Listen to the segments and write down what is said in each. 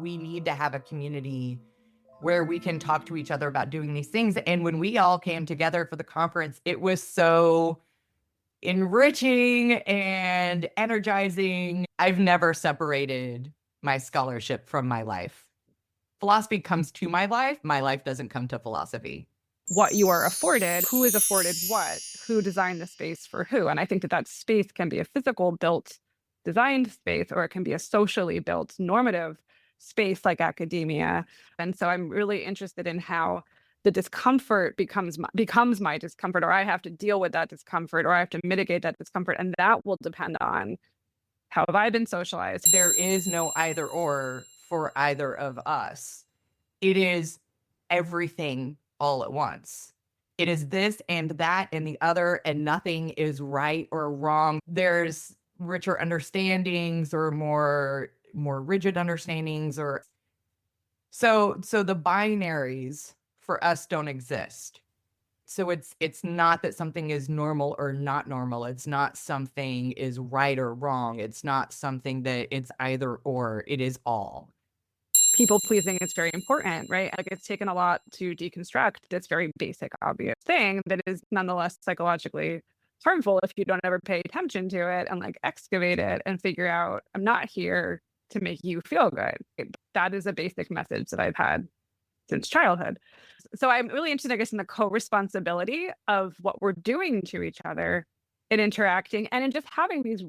we need to have a community where we can talk to each other about doing these things. And when we all came together for the conference, it was so enriching and energizing. I've never separated my scholarship from my life. Philosophy comes to my life doesn't come to philosophy. What you are afforded, who is afforded what, who designed the space for who. And I think that that space can be a physical built designed space, or it can be a socially built normative space like academia. And so I'm really interested in how the discomfort becomes my discomfort, or I have to deal with that discomfort, or I have to mitigate that discomfort. And that will depend on how have I been socialized. There is no either or for either of us. It is everything all at once. It is this and that and the other, and nothing is right or wrong. There's richer understandings or more rigid understandings, or so the binaries for us don't exist. So it's not that something is normal or not normal. It's not something is right or wrong. It's not something that it's either or. It is all. People pleasing is very important, right? Like, it's taken a lot to deconstruct this very basic, obvious thing that is nonetheless psychologically harmful if you don't ever pay attention to it and like excavate it and figure out, I'm not here to make you feel good. That is a basic message that I've had since childhood. So I'm really interested, I guess, in the co-responsibility of what we're doing to each other in interacting and in just having these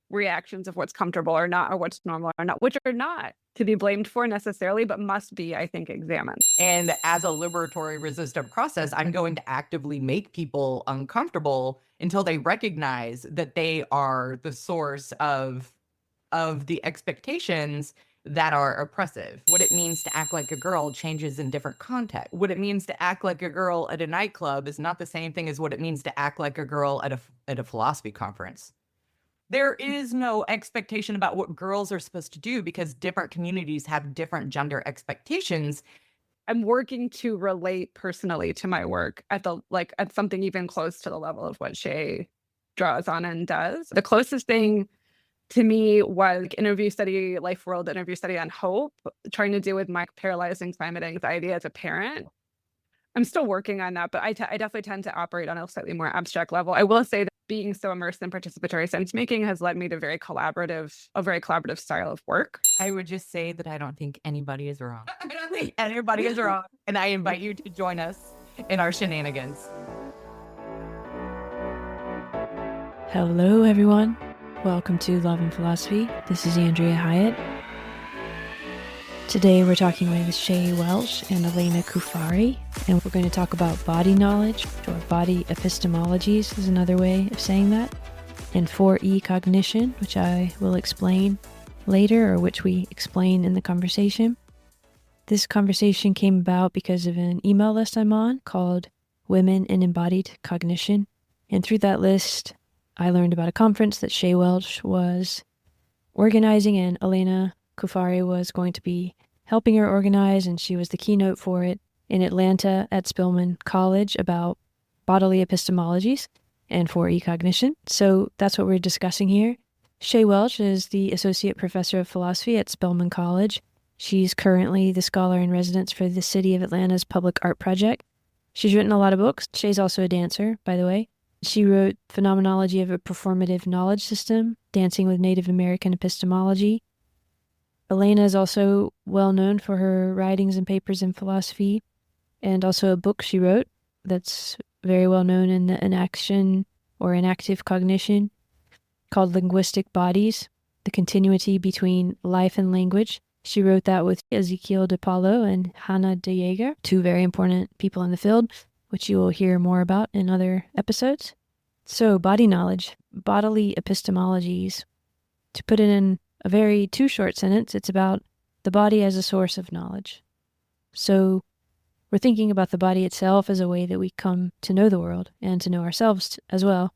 reactions of what's comfortable or not, or what's normal or not, which are not to be blamed for necessarily, but must be, I think, examined. And as a liberatory resistant process, I'm going to actively make people uncomfortable until they recognize that they are the source of the expectations that are oppressive. What it means to act like a girl changes in different contexts. What it means to act like a girl at a nightclub is not the same thing as what it means to act like a girl at a philosophy conference. There is no expectation about what girls are supposed to do because different communities have different gender expectations. I'm working to relate personally to my work at something even close to the level of what Shay draws on and does. The closest thing to me was life world interview study on hope, trying to deal with my paralyzing climate anxiety as a parent. I'm still working on that, but I definitely tend to operate on a slightly more abstract level. I will say that being so immersed in participatory sensemaking has led me to a very collaborative style of work. I would just say that I don't think anybody is wrong. I don't think anybody is wrong. And I invite you to join us in our shenanigans. Hello, everyone. Welcome to Love and Philosophy. This is Andrea Hyatt. Today we're talking with Shay Welch and Elena Cuffari, and we're going to talk about body knowledge, or body epistemologies is another way of saying that, and 4E cognition, which I will explain later, or which we explain in the conversation. This conversation came about because of an email list I'm on called Women in Embodied Cognition, and through that list I learned about a conference that Shay Welch was organizing, and Elena Cuffari was going to be helping her organize, and she was the keynote for it in Atlanta at Spelman College about bodily epistemologies and 4E cognition. So that's what we're discussing here. Shay Welch is the Associate Professor of Philosophy at Spelman College. She's currently the Scholar in Residence for the City of Atlanta's Public Art Project. She's written a lot of books. Shay's also a dancer, by the way. She wrote Phenomenology of a Performative Knowledge System, Dancing with Native American Epistemology. Elena is also well known for her writings and papers in philosophy, and also a book she wrote that's very well known in action or in active cognition called Linguistic Bodies, The Continuity Between Life and Language. She wrote that with Ezekiel de Paulo and Hannah de Jager, two very important people in the field, which you will hear more about in other episodes. So, body knowledge, bodily epistemologies. To put it in a very too short sentence, it's about the body as a source of knowledge. So, we're thinking about the body itself as a way that we come to know the world and to know ourselves as well.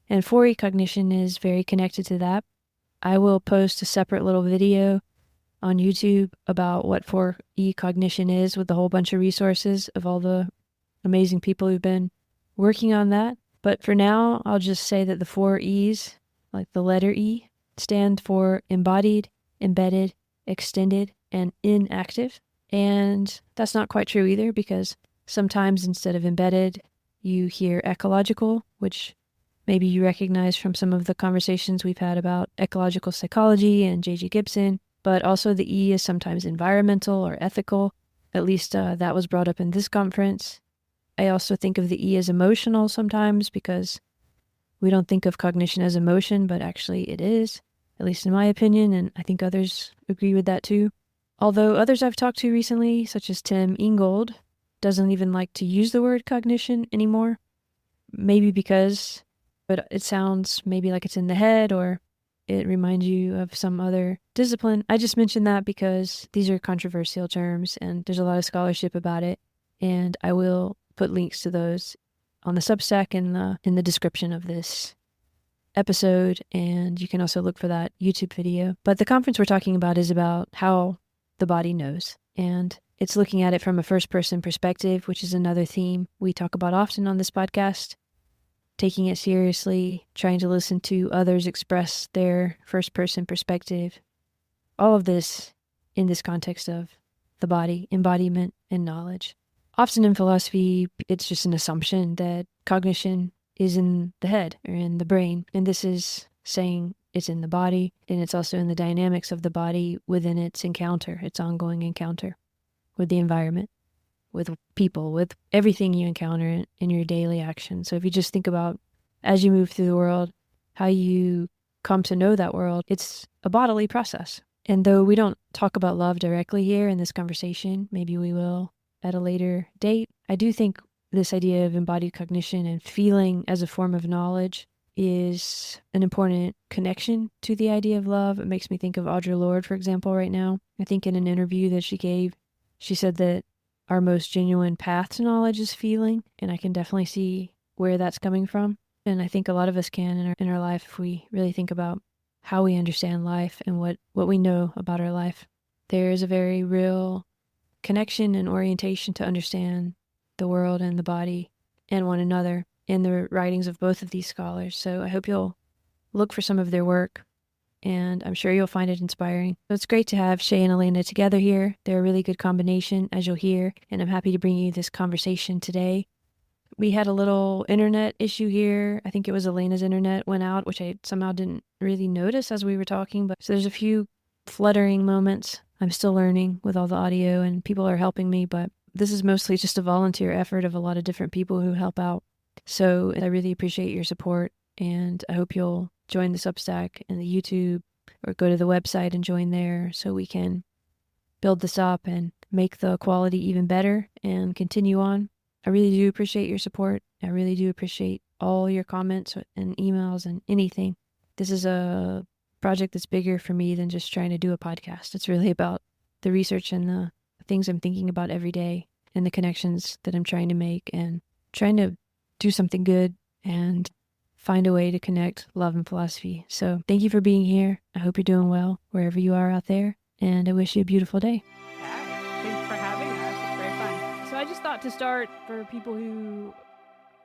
And 4E cognition is very connected to that. I will post a separate little video on YouTube about what 4E cognition is, with a whole bunch of resources of all the amazing people who've been working on that. But for now, I'll just say that the 4 E's, like the letter E, stand for embodied, embedded, extended and inactive. And that's not quite true either, because sometimes instead of embedded, you hear ecological, which maybe you recognize from some of the conversations we've had about ecological psychology and J.G. Gibson. But also the E is sometimes environmental or ethical. At least that was brought up in this conference. I also think of the E as emotional sometimes, because we don't think of cognition as emotion, but actually it is, at least in my opinion, and I think others agree with that too. Although others I've talked to recently, such as Tim Ingold, doesn't even like to use the word cognition anymore. Maybe because, but it sounds maybe like it's in the head, or it reminds you of some other discipline. I just mentioned that because these are controversial terms and there's a lot of scholarship about it. And I will put links to those on the Substack in the description of this episode. And you can also look for that YouTube video. But the conference we're talking about is about how the body knows. And it's looking at it from a first-person perspective, which is another theme we talk about often on this podcast. Taking it seriously, trying to listen to others express their first-person perspective. All of this in this context of the body, embodiment, and knowledge. Often in philosophy, it's just an assumption that cognition is in the head or in the brain. And this is saying it's in the body, and it's also in the dynamics of the body within its encounter, its ongoing encounter with the environment, with people, with everything you encounter in your daily action. So if you just think about, as you move through the world, how you come to know that world, it's a bodily process. And though we don't talk about love directly here in this conversation, maybe we will at a later date, I do think this idea of embodied cognition and feeling as a form of knowledge is an important connection to the idea of love. It makes me think of Audre Lorde, for example, right now. I think in an interview that she gave, she said that our most genuine path to knowledge is feeling, and I can definitely see where that's coming from. And I think a lot of us can in our life if we really think about how we understand life and what we know about our life. There is a very real connection and orientation to understand the world and the body and one another in the writings of both of these scholars. So I hope you'll look for some of their work, and I'm sure you'll find it inspiring. So it's great to have Shay and Elena together here. They're a really good combination, as you'll hear, and I'm happy to bring you this conversation today. We had a little internet issue here. I think it was Elena's internet went out, which I somehow didn't really notice as we were talking, but so there's a few fluttering moments. I'm still learning with all the audio, and people are helping me, but this is mostly just a volunteer effort of a lot of different people who help out. So I really appreciate your support, and I hope you'll join the Substack and the YouTube, or go to the website and join there so we can build this up and make the quality even better and continue on. I really do appreciate your support. I really do appreciate all your comments and emails and anything. This is a project that's bigger for me than just trying to do a podcast. It's really about the research and the things I'm thinking about every day and the connections that I'm trying to make and trying to do something good and find a way to connect love and philosophy. So thank you for being here. I hope you're doing well wherever you are out there, and I wish you a beautiful day. Thanks for having us. It's very fun. So I just thought to start, for people who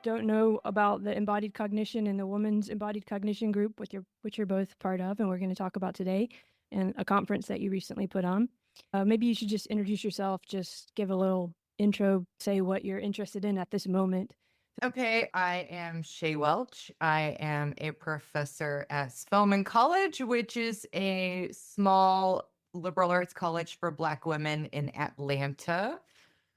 don't know about the embodied cognition and the women's embodied cognition group, which you're both part of, and we're going to talk about today, and a conference that you recently put on. Maybe you should just introduce yourself, just give a little intro, say what you're interested in at this moment. Okay, I am Shay Welch. I am a professor at Spelman College, which is a small liberal arts college for Black women in Atlanta.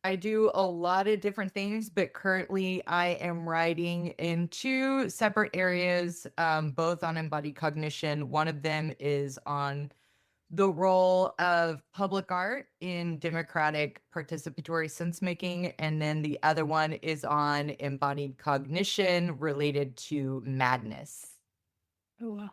I do a lot of different things, but currently I am writing in two separate areas, both on embodied cognition. One of them is on the role of public art in democratic participatory sensemaking, and then the other one is on embodied cognition related to madness. Oh, wow.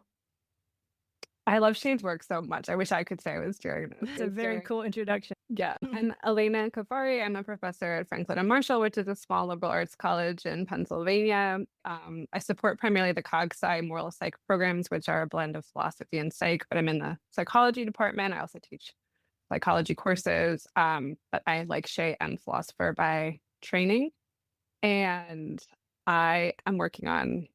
I love Shane's work so much. I wish I could say I was doing this. It's a very cool introduction. Yeah. I'm Elena Cuffari. I'm a professor at Franklin and Marshall, which is a small liberal arts college in Pennsylvania. I support primarily the Cog-Sci moral psych programs, which are a blend of philosophy and psych, but I'm in the psychology department. I also teach psychology courses, but I, like Shay, am philosopher by training. And I am working on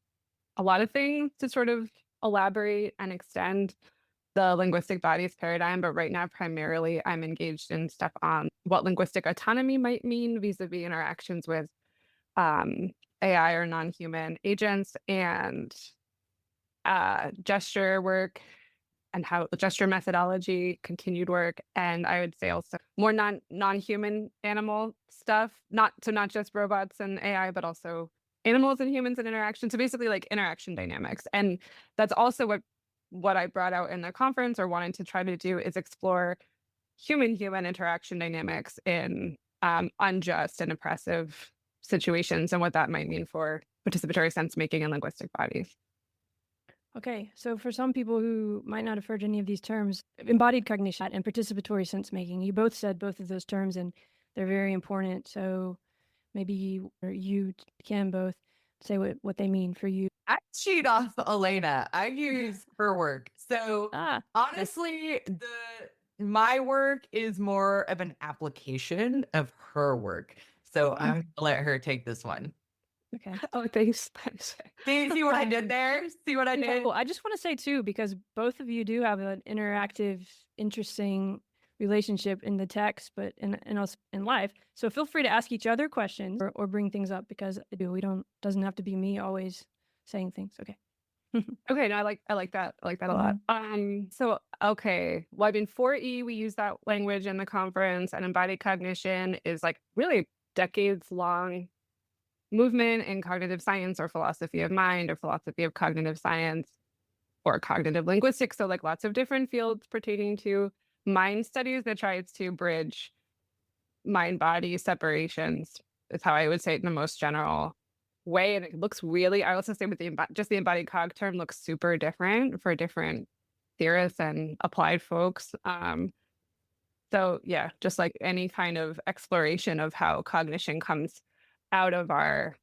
a lot of things to sort of elaborate and extend the linguistic bodies paradigm, but right now, primarily, I'm engaged in stuff on what linguistic autonomy might mean vis-a-vis interactions with AI or non-human agents, and gesture work and how gesture methodology, continued work, and I would say also more non-human animal stuff, not just robots and AI, but also animals and humans and interaction. So basically like interaction dynamics. And that's also what I brought out in the conference, or wanted to try to do, is explore human-human interaction dynamics in unjust and oppressive situations, and what that might mean for participatory sense-making and linguistic bodies. Okay, so for some people who might not have heard any of these terms, embodied cognition and participatory sense making, you both said both of those terms, and they're very important. So maybe you can both say what they mean for you. I cheat off Elena. I use her work. So Ah, honestly, my work is more of an application of her work. So I'm gonna let her take this one. okay. Oh, thanks. See what I did there? See what I did? Well, I just want to say too, because both of you do have an interactive, interesting relationship in the text, but in us in life. So feel free to ask each other questions or bring things up, because doesn't have to be me always saying things. Okay. Okay, no, I like that. I like that a lot. So okay, well, I mean, 4E, we use that language in the conference, and embodied cognition is like really decades long movement in cognitive science, or philosophy of mind, or philosophy of cognitive science, or cognitive linguistics. So like lots of different fields pertaining to mind studies that tries to bridge mind-body separations, is how I would say it in the most general way. And it looks really, I also say with just the embodied cog term looks super different for different theorists and applied folks. So yeah, just like any kind of exploration of how cognition comes out of our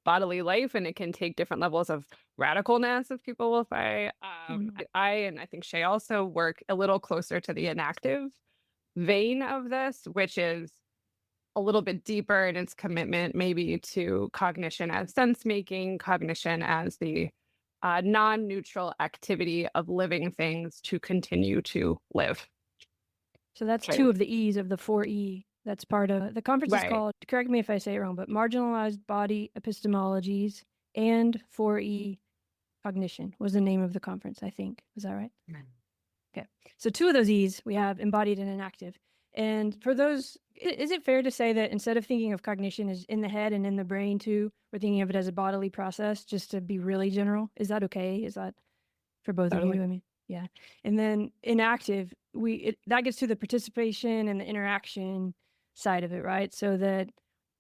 bodily life, and it can take different levels of radicalness, as people will say. I and I think Shay also work a little closer to the inactive vein of this, which is a little bit deeper in its commitment maybe to cognition as sense-making, cognition as the non-neutral activity of living things to continue to live. So that's two of the E's of the 4E. That's part of the conference. Is called, correct me if I say it wrong, but Marginalized Body Epistemologies and 4E Cognition was the name of the conference, I think. Is that right? Okay. So two of those E's, we have embodied and inactive. And for those, is it fair to say that instead of thinking of cognition as in the head and in the brain too, we're thinking of it as a bodily process, just to be really general? Is that okay? Is that for both of you? I mean, yeah. And then inactive, that gets to the participation and the interaction side of it, right? So that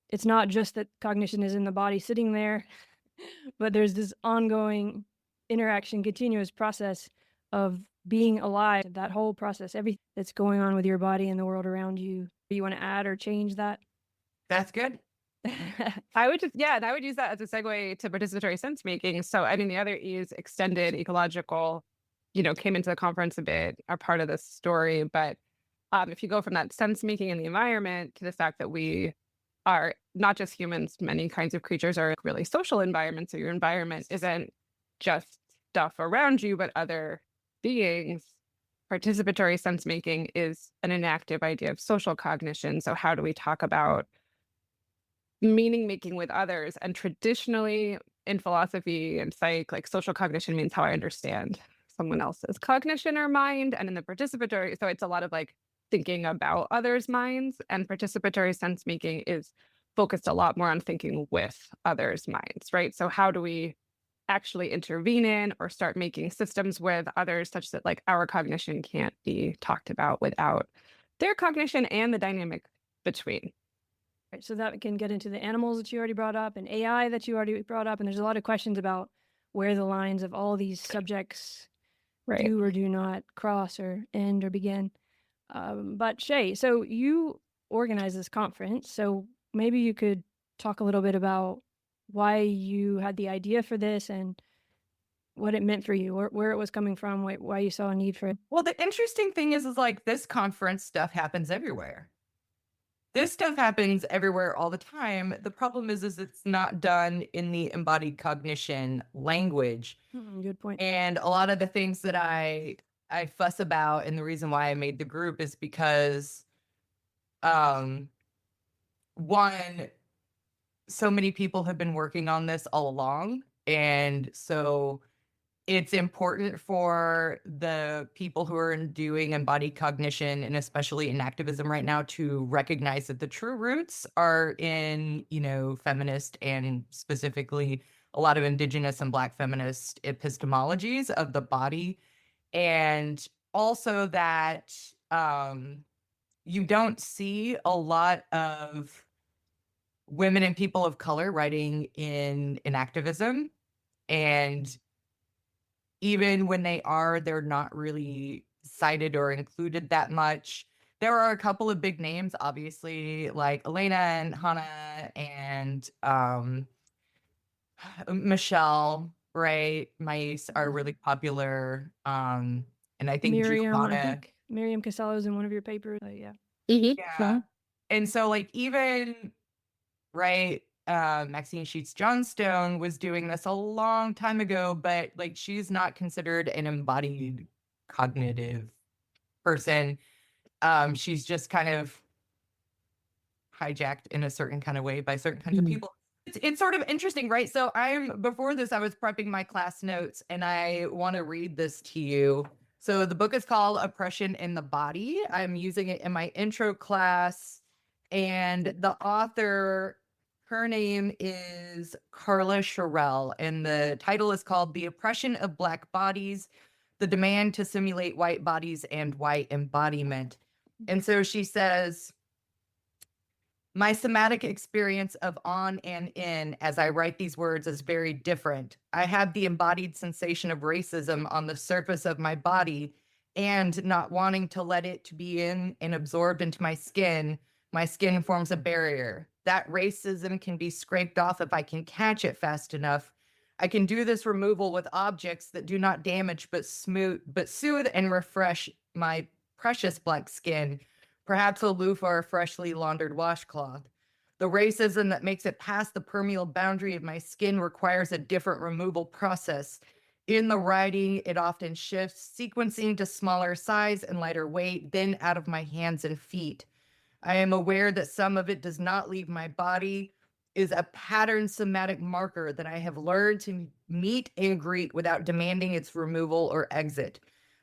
it's not just that cognition is in the body sitting there, but there's this ongoing interaction, continuous process of being alive, that whole process, everything that's going on with your body and the world around you. Do you want to add or change that? That's good. I would use that as a segue to participatory sense making. So I mean, the other E is extended ecological, came into the conference a bit, are part of this story. But if you go from that sense making in the environment to the fact that we are not just humans, many kinds of creatures are really social environments. So your environment isn't just stuff around you, but other beings. Participatory sense making is an inactive idea of social cognition. So how do we talk about meaning making with others? And traditionally in philosophy and psych, like social cognition means how I understand someone else's cognition or mind. And in the participatory, so it's a lot of like thinking about others' minds, and participatory sense making is focused a lot more on thinking with others' minds, right? So how do we actually intervene in or start making systems with others such that like our cognition can't be talked about without their cognition and the dynamic between. Right, so that can get into the animals that you already brought up and AI that you already brought up. And there's a lot of questions about where the lines of all these subjects do or do not cross or end or begin. But Shay, so you organized this conference, so maybe you could talk a little bit about why you had the idea for this and what it meant for you, or where it was coming from, why you saw a need for it. Well, the interesting thing is like this conference stuff happens everywhere. This stuff happens everywhere all the time. The problem is it's not done in the embodied cognition language. Good point. And a lot of the things that I I fuss about, and the reason why I made the group is because one, so many people have been working on this all along, and so it's important for the people who are doing embodied cognition, and especially in activism right now, to recognize that the true roots are in, feminist and specifically a lot of Indigenous and Black feminist epistemologies of the body. And also that you don't see a lot of women and people of color writing in activism. And even when they are, they're not really cited or included that much. There are a couple of big names, obviously, like Elena and Hannah and Michelle, right? Mice are really popular. And I think Giovanna. Miriam Casello's in one of your papers. Yeah. Yeah. And so, like, even, right, Maxine Sheets Johnstone was doing this a long time ago, but like she's not considered an embodied cognitive person. She's just kind of hijacked in a certain kind of way by certain kinds of people. It's sort of interesting, right? So before this, I was prepping my class notes, and I want to read this to you. So the book is called Oppression in the Body. I'm using it in my intro class, and the author, her name is Carla Sherrill, and the title is called The Oppression of Black Bodies, the Demand to Simulate White Bodies and White Embodiment. And so she says, my somatic experience of on and in as I write these words is very different. I have the embodied sensation of racism on the surface of my body, and not wanting to let it to be in and absorbed into my skin forms a barrier. That racism can be scraped off if I can catch it fast enough. I can do this removal with objects that do not damage but soothe and refresh my precious black skin, perhaps a loofah or a freshly laundered washcloth. The racism that makes it past the permeable boundary of my skin requires a different removal process. In the writing, it often shifts, sequencing to smaller size and lighter weight, then out of my hands and feet. I am aware that some of it does not leave my body, is a pattern somatic marker that I have learned to meet and greet without demanding its removal or exit.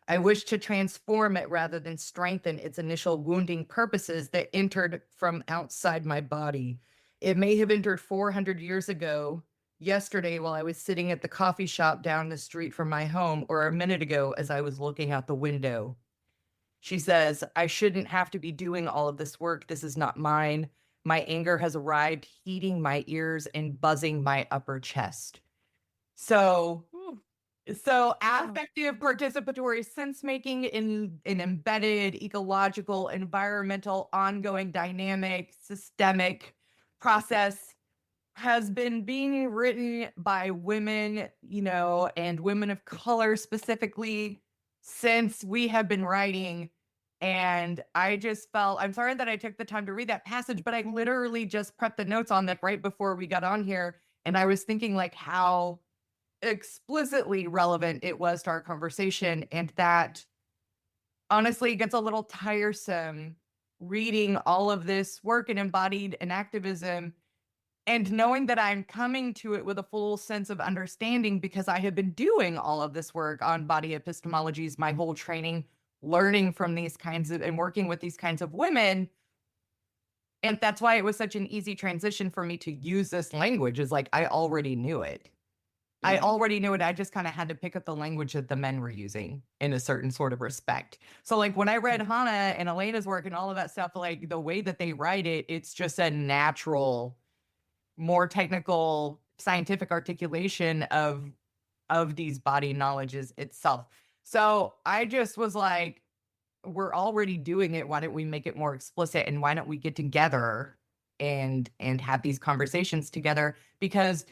I wish to transform it rather than strengthen its initial wounding purposes that entered from outside my body. It may have entered 400 years ago, yesterday while I was sitting at the coffee shop down the street from my home, or a minute ago as I was looking out the window. She says, I shouldn't have to be doing all of this work. This is not mine. My anger has arrived, heating my ears and buzzing my upper chest. So affective, participatory sense-making in an embedded, ecological, environmental, ongoing, dynamic, systemic process has been being written by women, and women of color specifically, since we have been writing. And I just felt, I'm sorry that I took the time to read that passage, but I literally just prepped the notes on that right before we got on here. And I was thinking like how explicitly relevant it was to our conversation, and that honestly gets a little tiresome reading all of this work in embodied and activism and knowing that I'm coming to it with a full sense of understanding because I have been doing all of this work on body epistemologies my whole training, learning from these kinds of and working with these kinds of women. And that's why it was such an easy transition for me to use this language, is like I already knew it. I already knew it. I just kind of had to pick up the language that the men were using in a certain sort of respect. So like when I read Hannah and Elena's work and all of that stuff, like the way that they write it, it's just a natural, more technical, scientific articulation of these body knowledges itself. So I just was like, we're already doing it. Why don't we make it more explicit? And why don't we get together and have these conversations together? Because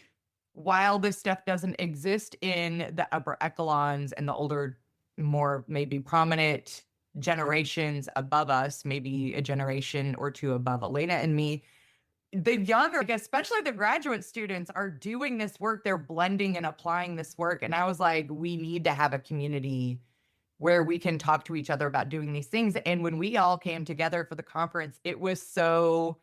while this stuff doesn't exist in the upper echelons and the older, more maybe prominent generations above us, maybe a generation or two above Elena and me, the younger, especially the graduate students, are doing this work. They're blending and applying this work. And I was like, we need to have a community where we can talk to each other about doing these things. And when we all came together for the conference, it was so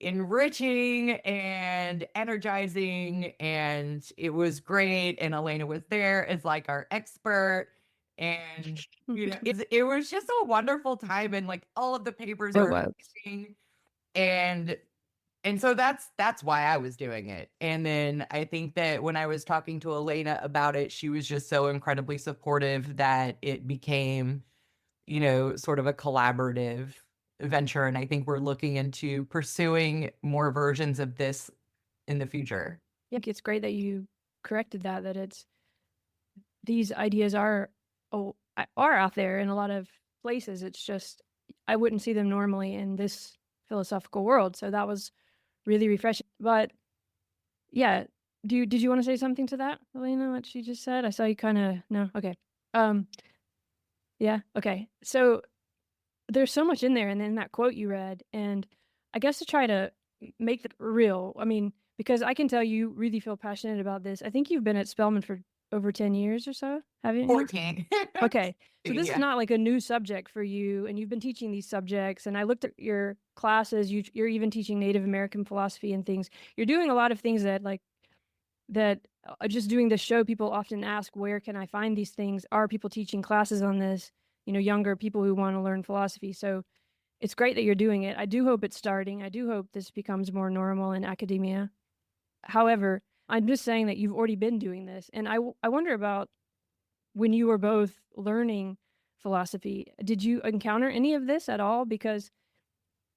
enriching and energizing, and it was great. And Elena was there as like our expert, and it was just a wonderful time, and like all of the papers It were was. amazing. And so that's why I was doing it. And then I think that when I was talking to Elena about it, she was just so incredibly supportive that it became, sort of a collaborative venture. And I think we're looking into pursuing more versions of this in the future. Yeah, it's great that you corrected that it's these ideas are out there in a lot of places. It's just I wouldn't see them normally in this philosophical world. So that was really refreshing. But yeah, did you want to say something to that, Elena, what she just said? I saw you kind of no. Okay. Yeah, okay. So there's so much in there, and in that quote you read, and I guess to try to make it real, I mean, because I can tell you really feel passionate about this. I think you've been at Spelman for over 10 years or so, haven't you? 14. Okay. So this Yeah. is not like a new subject for you, and you've been teaching these subjects, and I looked at your classes, you're even teaching Native American philosophy and things. You're doing a lot of things that just doing this show, people often ask, where can I find these things? Are people teaching classes on this? Younger people who want to learn philosophy. So it's great that you're doing it. I do hope it's starting. I do hope this becomes more normal in academia. However, I'm just saying that you've already been doing this. And I wonder about when you were both learning philosophy, did you encounter any of this at all? Because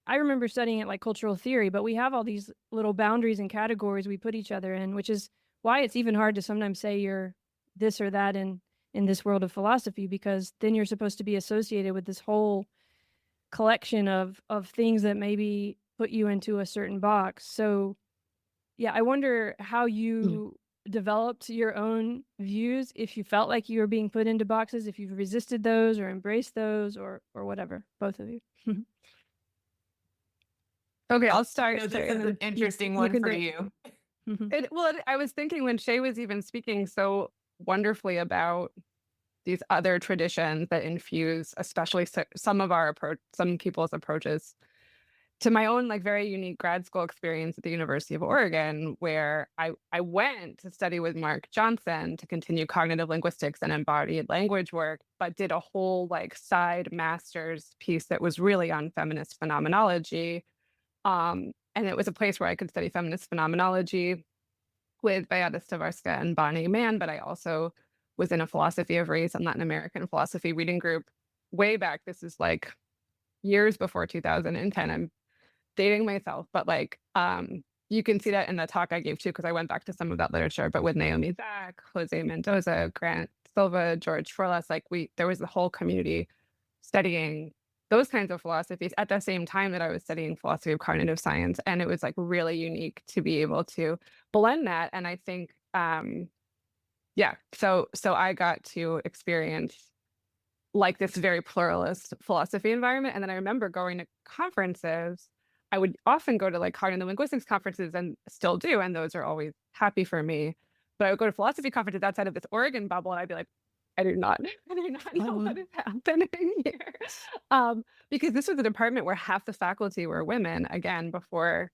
I remember studying it like cultural theory, but we have all these little boundaries and categories we put each other in, which is why it's even hard to sometimes say you're this or that in this world of philosophy, because then you're supposed to be associated with this whole collection of things that maybe put you into a certain box. So yeah, I wonder how you developed your own views, if you felt like you were being put into boxes, if you've resisted those or embraced those or whatever, both of you. Okay, I'll start. This is an interesting one for you. I was thinking when Shay was even speaking so wonderfully about these other traditions that infuse, especially some people's approaches, to my own like very unique grad school experience at the University of Oregon, where I went to study with Mark Johnson to continue cognitive linguistics and embodied language work, but did a whole like side master's piece that was really on feminist phenomenology. And it was a place where I could study feminist phenomenology with Beata Stavarska and Bonnie Mann, but I also was in a philosophy of race and Latin American philosophy reading group way back. This is like years before 2010. I'm dating myself, but like you can see that in the talk I gave too, because I went back to some of that literature, but with Naomi Zach, Jose Mendoza, Grant Silva, George Forlas, like there was the whole community studying those kinds of philosophies at the same time that I was studying philosophy of cognitive science. And it was like really unique to be able to blend that. And I think, so I got to experience like this very pluralist philosophy environment. And then I remember going to conferences. I would often go to like cognitive linguistics conferences and still do. And those are always happy for me. But I would go to philosophy conferences outside of this Oregon bubble and I'd be like, I do not know what is happening here. Because this was a department where half the faculty were women, again, before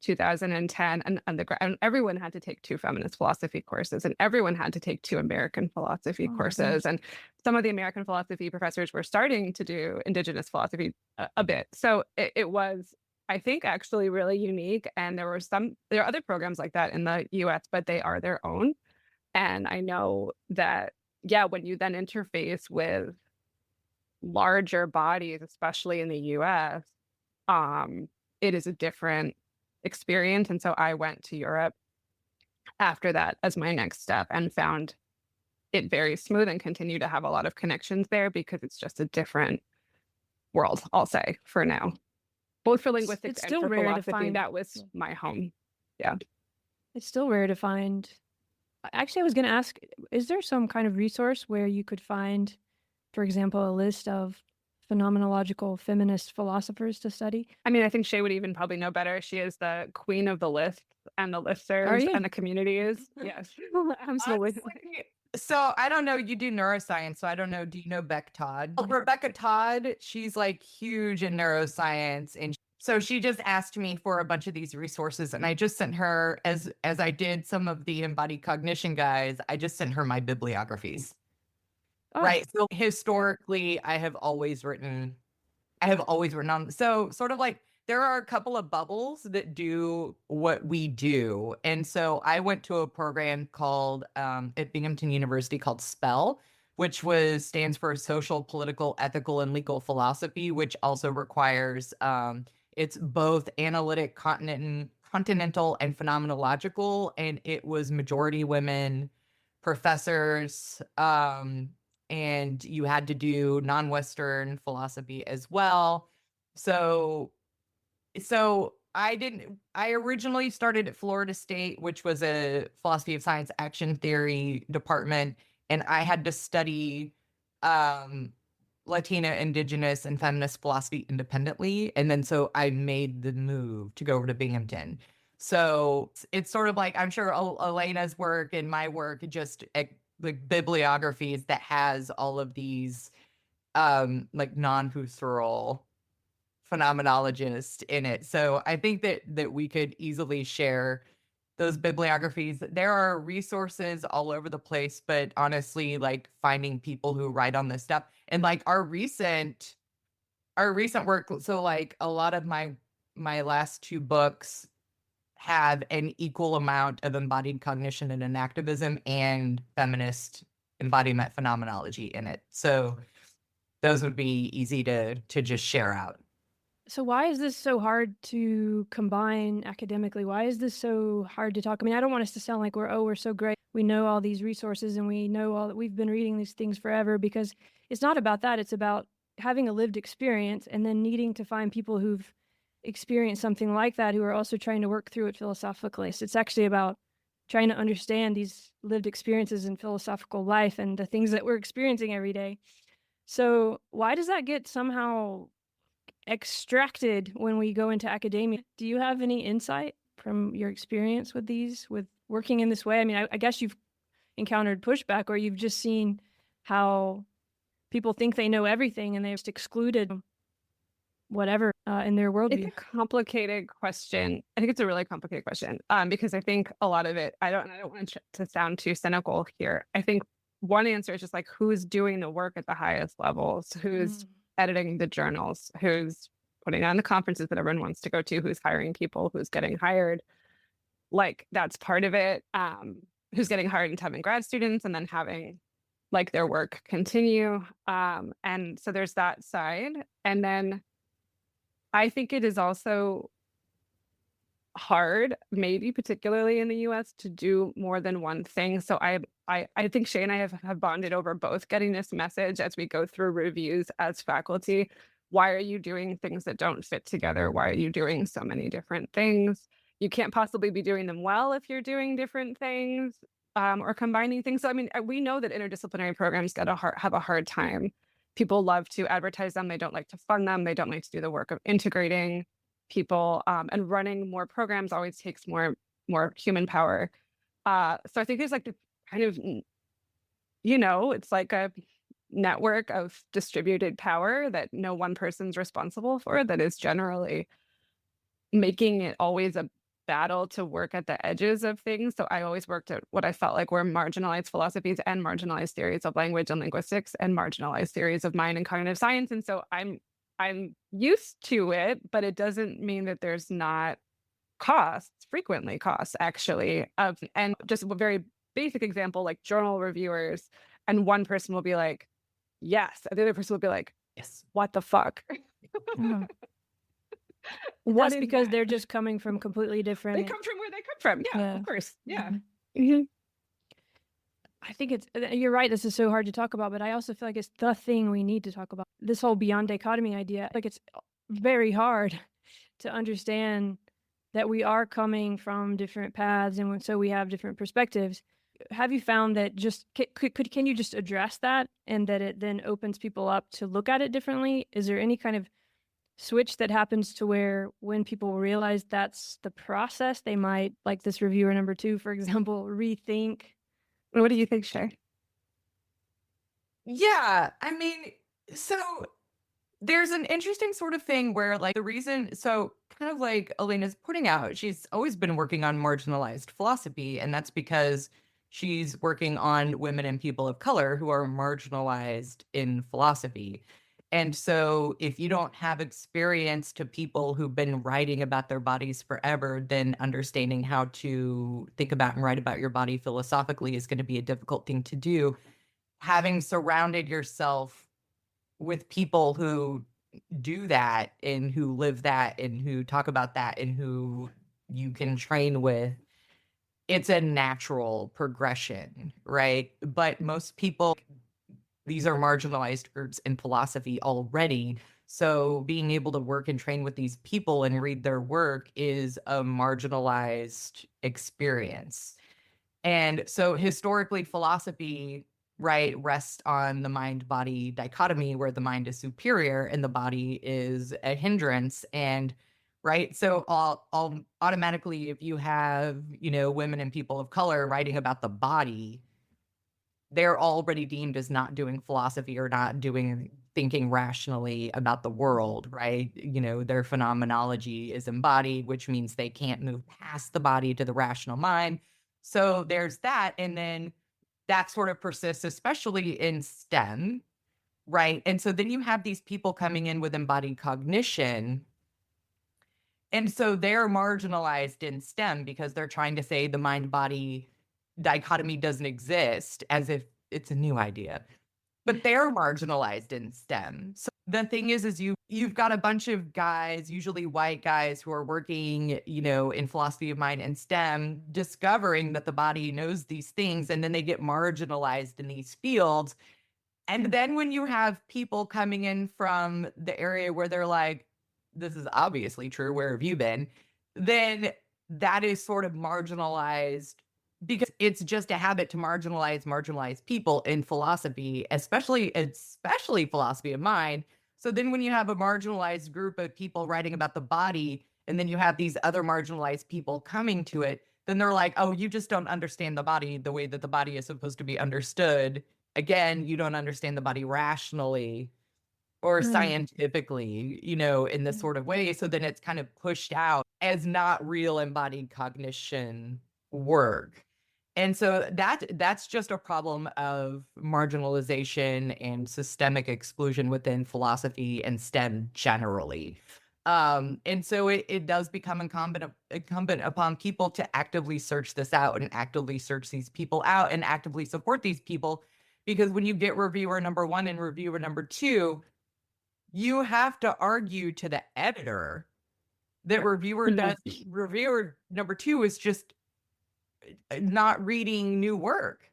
2010, and everyone had to take 2 feminist philosophy courses, and everyone had to take 2 American philosophy courses. And some of the American philosophy professors were starting to do indigenous philosophy a bit. So it was, I think, actually really unique. And there are other programs like that in the US, but they are their own. And I know that, when you then interface with larger bodies, especially in the US, it is a different experience. And so I went to Europe after that as my next step and found it very smooth and continue to have a lot of connections there because it's just a different world, I'll say, for now. Both for linguistics and for philosophy, that was my home. Yeah. It's still rare to find. Actually, I was going to ask, is there some kind of resource where you could find, for example, a list of phenomenological feminist philosophers to study? I mean, I think Shay would even probably know better. She is the queen of the lists and the listservs and the communities. Yes, absolutely. Honestly, So I don't know, you do neuroscience, so I don't know, do you know Beck Todd? Rebecca Todd, she's like huge in neuroscience, and so she just asked me for a bunch of these resources, and I just sent her, as I did some of the embodied cognition guys, I just sent her my bibliographies. Oh, Right. So historically, I have always written on, so sort of like there are a couple of bubbles that do what we do. And so I went to a program called at Binghamton University called SPEL, which stands for Social, Political, Ethical, and Legal Philosophy, which also requires it's both analytic, continental, and phenomenological. And it was majority women professors. And you had to do non-Western philosophy as well. So I originally started at Florida State, which was a philosophy of science action theory department, and I had to study Latina, indigenous, and feminist philosophy independently. And then so I made the move to go over to Binghamton. So it's sort of like, I'm sure Elena's work and my work, just like bibliographies that has all of these like non-Husserl phenomenologists in it. So I think that we could easily share those bibliographies. There are resources all over the place, but honestly, like finding people who write on this stuff, and like our recent work, so like a lot of my last two books have an equal amount of embodied cognition and an activism and feminist embodiment phenomenology in it. So those would be easy to just share out. So why is this so hard to combine academically? Why is this so hard to talk? I mean, I don't want us to sound like we're so great. We know all these resources and we know all that, we've been reading these things forever, because it's not about that. It's about having a lived experience and then needing to find people who've experienced something like that, who are also trying to work through it philosophically. So it's actually about trying to understand these lived experiences in philosophical life and the things that we're experiencing every day. So why does that get somehow extracted when we go into academia? Do you have any insight from your experience with working in this way? I mean, I guess you've encountered pushback, or you've just seen how people think they know everything and they've just excluded whatever in their worldview. It's a complicated question. I think it's a really complicated question because I think a lot of it, I don't want to sound too cynical here. I think one answer is just like, who's doing the work at the highest levels, who's editing the journals, who's putting on the conferences that everyone wants to go to, who's hiring people, who's getting hired. Like, that's part of it. Who's getting hired into having grad students and then having like their work continue. And so there's that side. And then I think it is also hard, maybe particularly in the US, to do more than one thing. So I think Shay and I have bonded over both getting this message as we go through reviews as faculty. Why are you doing things that don't fit together? Why are you doing so many different things? You can't possibly be doing them well if you're doing different things or combining things. So I mean, we know that interdisciplinary programs have a hard time. People love to advertise them. They don't like to fund them. They don't like to do the work of integrating people, and running more programs always takes more human power. So I think there's like the kind of, it's like a network of distributed power that no one person's responsible for, that is generally making it always a battle to work at the edges of things. So I always worked at what I felt like were marginalized philosophies and marginalized theories of language and linguistics and marginalized theories of mind and cognitive science. And so I'm used to it, but it doesn't mean that there's not frequently costs actually. And just a very basic example, like journal reviewers, and one person will be like, yes, and the other person will be like, Yes. What the fuck? That's because they're just coming from completely different. They come from where they come from. Yeah. Of course. Yeah. Mm-hmm. I think you're right. This is so hard to talk about, but I also feel like it's the thing we need to talk about. This whole beyond dichotomy idea, like, it's very hard to understand that we are coming from different paths, and so we have different perspectives. Have you found that can you just address that, and that it then opens people up to look at it differently? Is there any kind of switch that happens to where when people realize that's the process, they might, like this reviewer number 2, for example, rethink? What do you think, Shay? Yeah, I mean, so there's an interesting sort of thing where, like, the reason, so kind of like Elena's putting out, she's always been working on marginalized philosophy, and that's because she's working on women and people of color who are marginalized in philosophy. And so, if you don't have experience to people who've been writing about their bodies forever, then understanding how to think about and write about your body philosophically is going to be a difficult thing to do. Having surrounded yourself with people who do that and who live that and who talk about that and who you can train with, it's a natural progression, right? But most people, these are marginalized groups in philosophy already. So being able to work and train with these people and read their work is a marginalized experience. And so historically, philosophy, right, rests on the mind body dichotomy where the mind is superior and the body is a hindrance. And right, so all automatically, if you have, women and people of color writing about the body, they're already deemed as not doing philosophy or not doing thinking rationally about the world, right? Their phenomenology is embodied, which means they can't move past the body to the rational mind. So there's that. And then that sort of persists, especially in STEM, right? And so then you have these people coming in with embodied cognition. And so they're marginalized in STEM because they're trying to say the mind body dichotomy doesn't exist as if it's a new idea. But they're marginalized in STEM. So the thing is you've got a bunch of guys, usually white guys, who are working, in philosophy of mind and STEM, discovering that the body knows these things, and then they get marginalized in these fields. And then when you have people coming in from the area where they're like, this is obviously true, where have you been? Then that is sort of marginalized because it's just a habit to marginalize people in philosophy, especially philosophy of mind. So then when you have a marginalized group of people writing about the body, and then you have these other marginalized people coming to it, then they're like, oh, you just don't understand the body the way that the body is supposed to be understood. Again, you don't understand the body rationally or scientifically, in this sort of way. So then it's kind of pushed out as not real embodied cognition work. And so that's just a problem of marginalization and systemic exclusion within philosophy and STEM generally. And so it does become incumbent upon people to actively search this out and actively search these people out and actively support these people. Because when you get reviewer number 1 and reviewer number 2, you have to argue to the editor that reviewer number 2 is just not reading new work,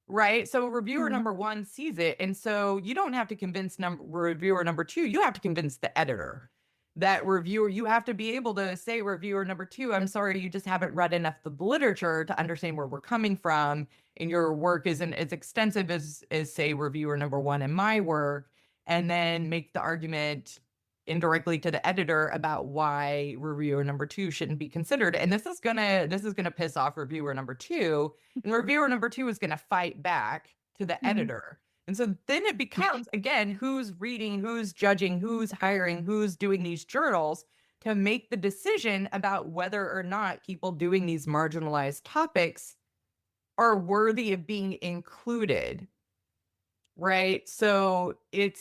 right? So reviewer number 1 sees it, and so you don't have to convince reviewer number 2, you have to convince the editor. That reviewer, you have to be able to say, reviewer number 2, I'm sorry, you just haven't read enough of the literature to understand where we're coming from, and your work isn't as extensive as say reviewer number 1 in my work, and then make the argument indirectly to the editor about why reviewer number 2 shouldn't be considered. And this is gonna piss off reviewer number 2, and reviewer number 2 is gonna fight back to the editor. And so then it becomes, again, who's reading, who's judging, who's hiring, who's doing these journals to make the decision about whether or not people doing these marginalized topics are worthy of being included, right? So it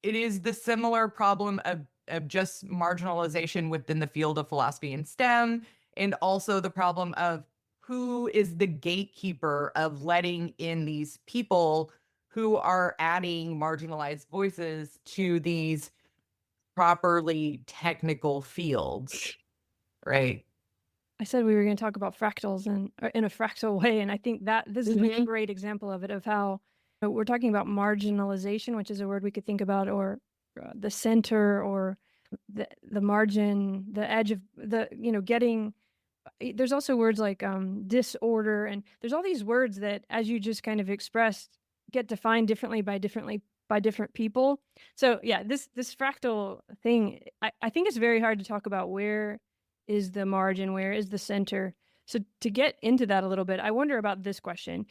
is the similar problem of just marginalization within the field of philosophy and STEM, and also the problem of who is the gatekeeper of letting in these people who are adding marginalized voices to these properly technical fields, right? I said we were going to talk about fractals and in a fractal way, and I think that this is a great example of it, of how we're talking about marginalization, which is a word we could think about, or the center, or the margin, the edge of the, getting. There's also words like disorder, and there's all these words that, as you just kind of expressed, get defined differently by different people. So yeah, this fractal thing, I think it's very hard to talk about where is the margin, where is the center. So to get into that a little bit, I wonder about this question.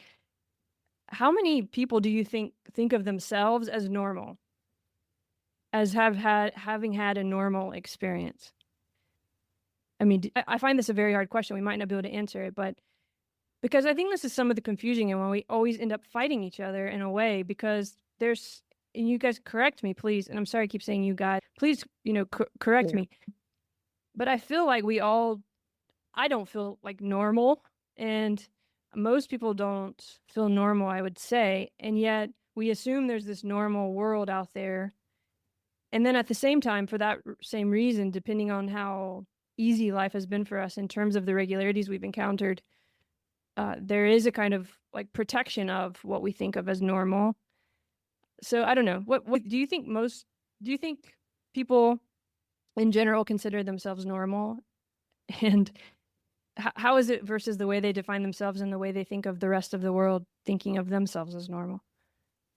how many people do you think of themselves as normal, as having had a normal experience? I mean, I find this a very hard question. We might not be able to answer it, but because I think this is some of the confusion and when we always end up fighting each other in a way, because there's, and you guys correct me, please. And I'm sorry I keep saying you guys, please, correct me. But I feel like I don't feel like normal, and most people don't feel normal, I would say. And yet we assume there's this normal world out there. And then at the same time, for that same reason, depending on how easy life has been for us in terms of the regularities we've encountered, there is a kind of like protection of what we think of as normal. So I don't know. What do you think do you think people in general consider themselves normal? And how is it versus the way they define themselves and the way they think of the rest of the world thinking of themselves as normal?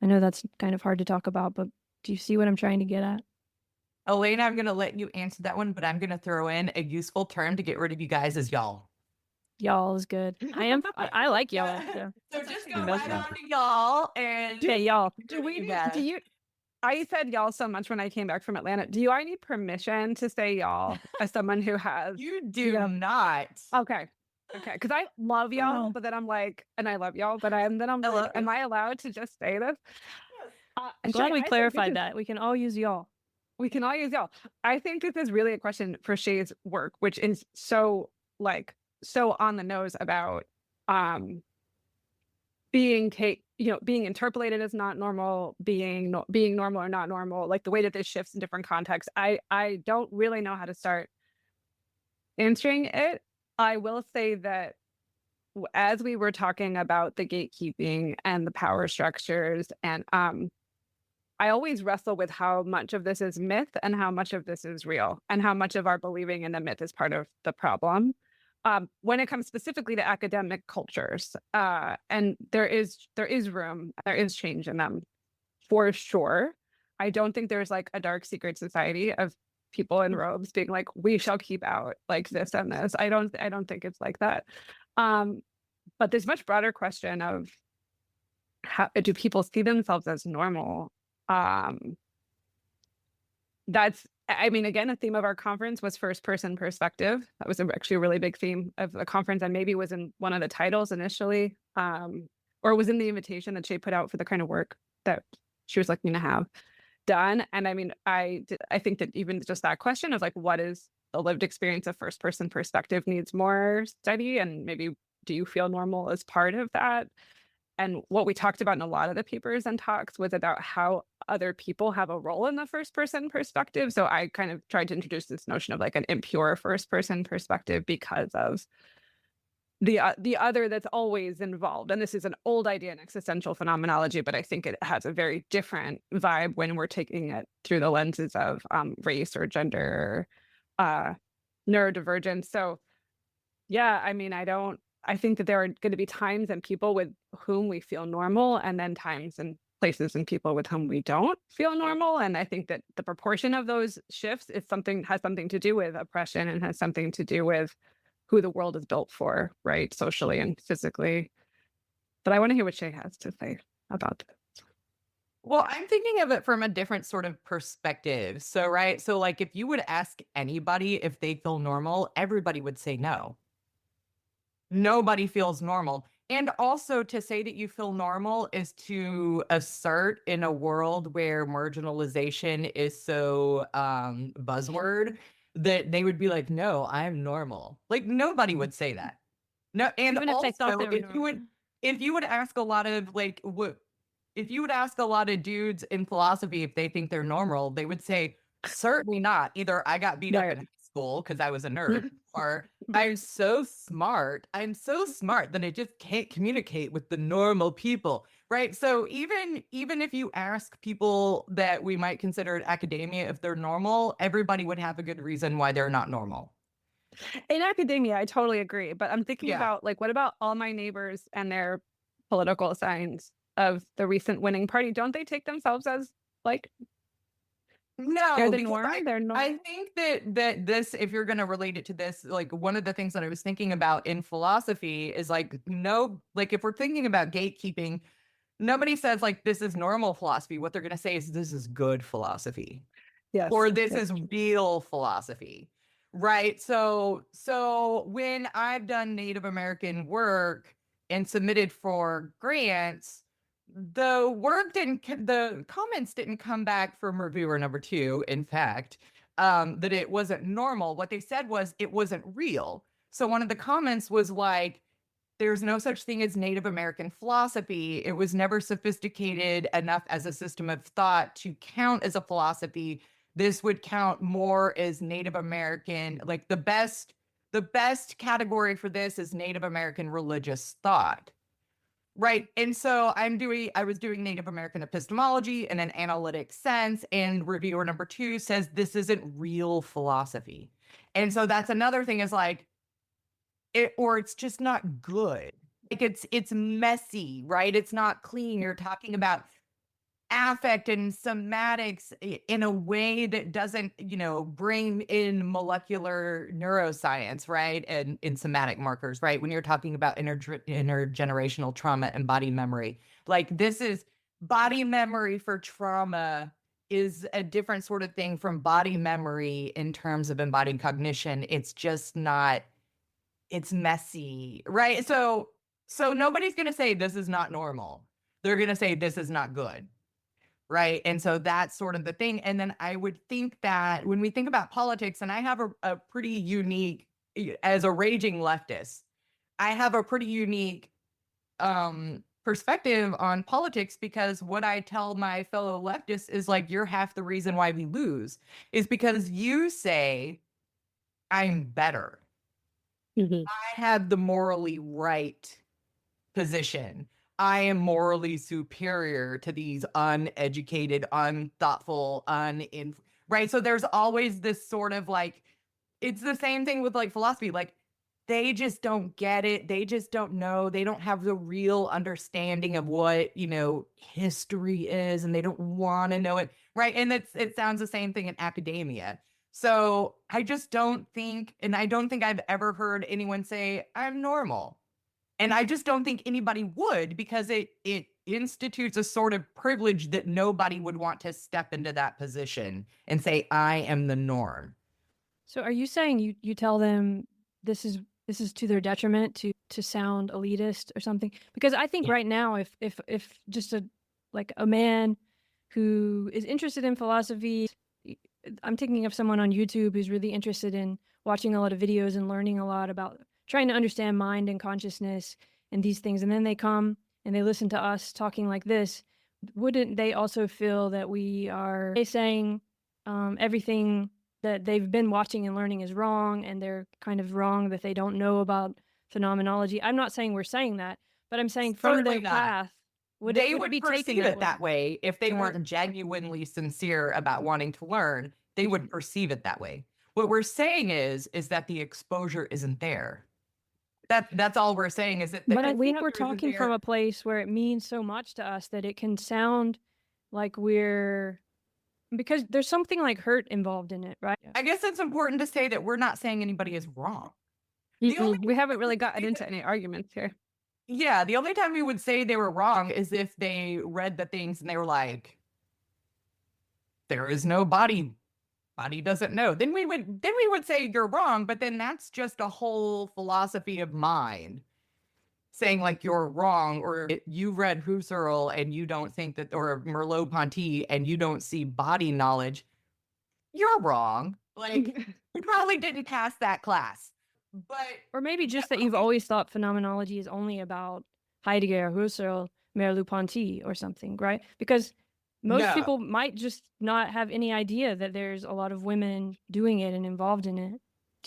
I know that's kind of hard to talk about, but do you see what I'm trying to get at? Elena, I'm going to let you answer that one, but I'm going to throw in a useful term to get rid of you guys as y'all. Y'all is good. I like y'all. So just go right on to y'all and y'all. I said y'all so much when I came back from Atlanta. Do I need permission to say y'all as someone who has? You do not. Okay. Because I love y'all, but then I'm like, and I love y'all, but I'm like, am I allowed to just say this? I'm glad we clarified that. We can all use y'all. We can all use y'all. I think this is really a question for Shay's work, which is so on the nose about being interpolated as not normal, being normal or not normal, like the way that this shifts in different contexts. I don't really know how to start answering it. I will say that as we were talking about the gatekeeping and the power structures, and I always wrestle with how much of this is myth and how much of this is real, and how much of our believing in the myth is part of the problem. When it comes specifically to academic cultures, and there is room, there is change in them, for sure. I don't think there's like a dark secret society of people in robes being like, we shall keep out like this and this. I don't think it's like that. But this much broader question of how do people see themselves as normal? That's, I mean, again, a theme of our conference was first person perspective. That was actually a really big theme of the conference, and maybe was in one of the titles initially, or was in the invitation that Shay put out for the kind of work that she was looking to have done. And I mean, I think that even just that question of like, what is the lived experience of first person perspective needs more study, and maybe do you feel normal as part of that? And what we talked about in a lot of the papers and talks was about how other people have a role in the first person perspective. So I kind of tried to introduce this notion of like an impure first person perspective because of the other that's always involved. And this is an old idea in existential phenomenology, but I think it has a very different vibe when we're taking it through the lenses of race or gender, neurodivergence. So yeah, I mean, I think that there are going to be times and people with whom we feel normal, and then times and places and people with whom we don't feel normal. And I think that the proportion of those shifts has something to do with oppression, and has something to do with who the world is built for, right? Socially and physically. But I want to hear what Shay has to say about this. Well, I'm thinking of it from a different sort of perspective. So, right. So like if you would ask anybody if they feel normal, everybody would say no. Nobody feels normal. And also to say that you feel normal is to assert in a world where marginalization is so buzzword that they would be like, no, I'm normal. Like nobody would say that. No, and even if also they thought they were if you would ask a lot of like if you would ask a lot of dudes in philosophy if they think they're normal, they would say, certainly not. Either I got beat up in high school because I was a nerd, or I'm so smart that I just can't communicate with the normal people, right? So even if you ask people that we might consider in academia if they're normal, everybody would have a good reason why they're not normal. In academia, I totally agree. But I'm thinking about like, what about all my neighbors and their political signs of the recent winning party? Don't they take themselves as like, no, they're the norm? They're norm? I think that this, if you're going to relate it to this, like one of the things that I was thinking about in philosophy is like, no, like if we're thinking about gatekeeping, Nobody says like this is normal philosophy. What they're going to say is this is good philosophy. Yes. Or this is real philosophy. Right? So when I've done Native American work and submitted for grants, the comments didn't come back from reviewer number 2, in fact, that it wasn't normal. What they said was it wasn't real. So one of the comments was like, there's no such thing as Native American philosophy. It was never sophisticated enough as a system of thought to count as a philosophy. This would count more as Native American, like the best category for this is Native American religious thought. Right. And so I was doing Native American epistemology in an analytic sense, and reviewer number 2 says this isn't real philosophy. And so that's another thing is like, it's just not good. Like it's messy, right? It's not clean. You're talking about affect and somatics in a way that doesn't, bring in molecular neuroscience, right? And in somatic markers, right? When you're talking about intergenerational trauma and body memory, like this is body memory for trauma is a different sort of thing from body memory in terms of embodied cognition. It's just not, it's messy, right? So nobody's going to say this is not normal. They're going to say this is not good. Right. And so that's sort of the thing. And then I would think that when we think about politics, and I have a pretty unique, as a raging leftist, I have a pretty unique perspective on politics, because what I tell my fellow leftists is like, you're half the reason why we lose is because you say, I'm better. Mhm. I have the morally right position. I am morally superior to these uneducated, unthoughtful, right? So there's always this sort of like, it's the same thing with like philosophy. Like they just don't get it. They just don't know. They don't have the real understanding of what, history is, and they don't want to know it. Right. And it sounds the same thing in academia. So I just don't think, and I don't think I've ever heard anyone say, I'm normal. And I just don't think anybody would, because it institutes a sort of privilege that nobody would want to step into that position and say, I am the norm. So are you saying you tell them this is to their detriment to sound elitist or something? Because I think right now, if just a man who is interested in philosophy, I'm thinking of someone on YouTube who's really interested in watching a lot of videos and learning a lot about trying to understand mind and consciousness and these things. And then they come and they listen to us talking like this. Wouldn't they also feel that we are saying everything that they've been watching and learning is wrong, and they're kind of wrong that they don't know about phenomenology? I'm not saying we're saying that, but I'm saying from Certainly their not. path, would They it would be perceive taken it that way if they Sure. weren't genuinely sincere about wanting to learn. They would perceive it that way. What we're saying is that the exposure isn't there. That's all we're saying is that. But I think we're talking from a place where it means so much to us that it can sound like because there's something like hurt involved in it, right? I guess it's important to say that we're not saying anybody is wrong. The only We haven't really gotten into any arguments here. Yeah, the only time we would say they were wrong is if they read the things and they were like, there is no body doesn't know. Then we would say you're wrong, but then that's just a whole philosophy of mind saying like you're wrong, or you read Husserl and you don't think that, or Merleau-Ponty and you don't see body knowledge. You're wrong. Like you probably didn't pass that class. Or maybe just that you've always thought phenomenology is only about Heidegger, Husserl, Merleau-Ponty or something, right? Because most people might just not have any idea that there's a lot of women doing it and involved in it.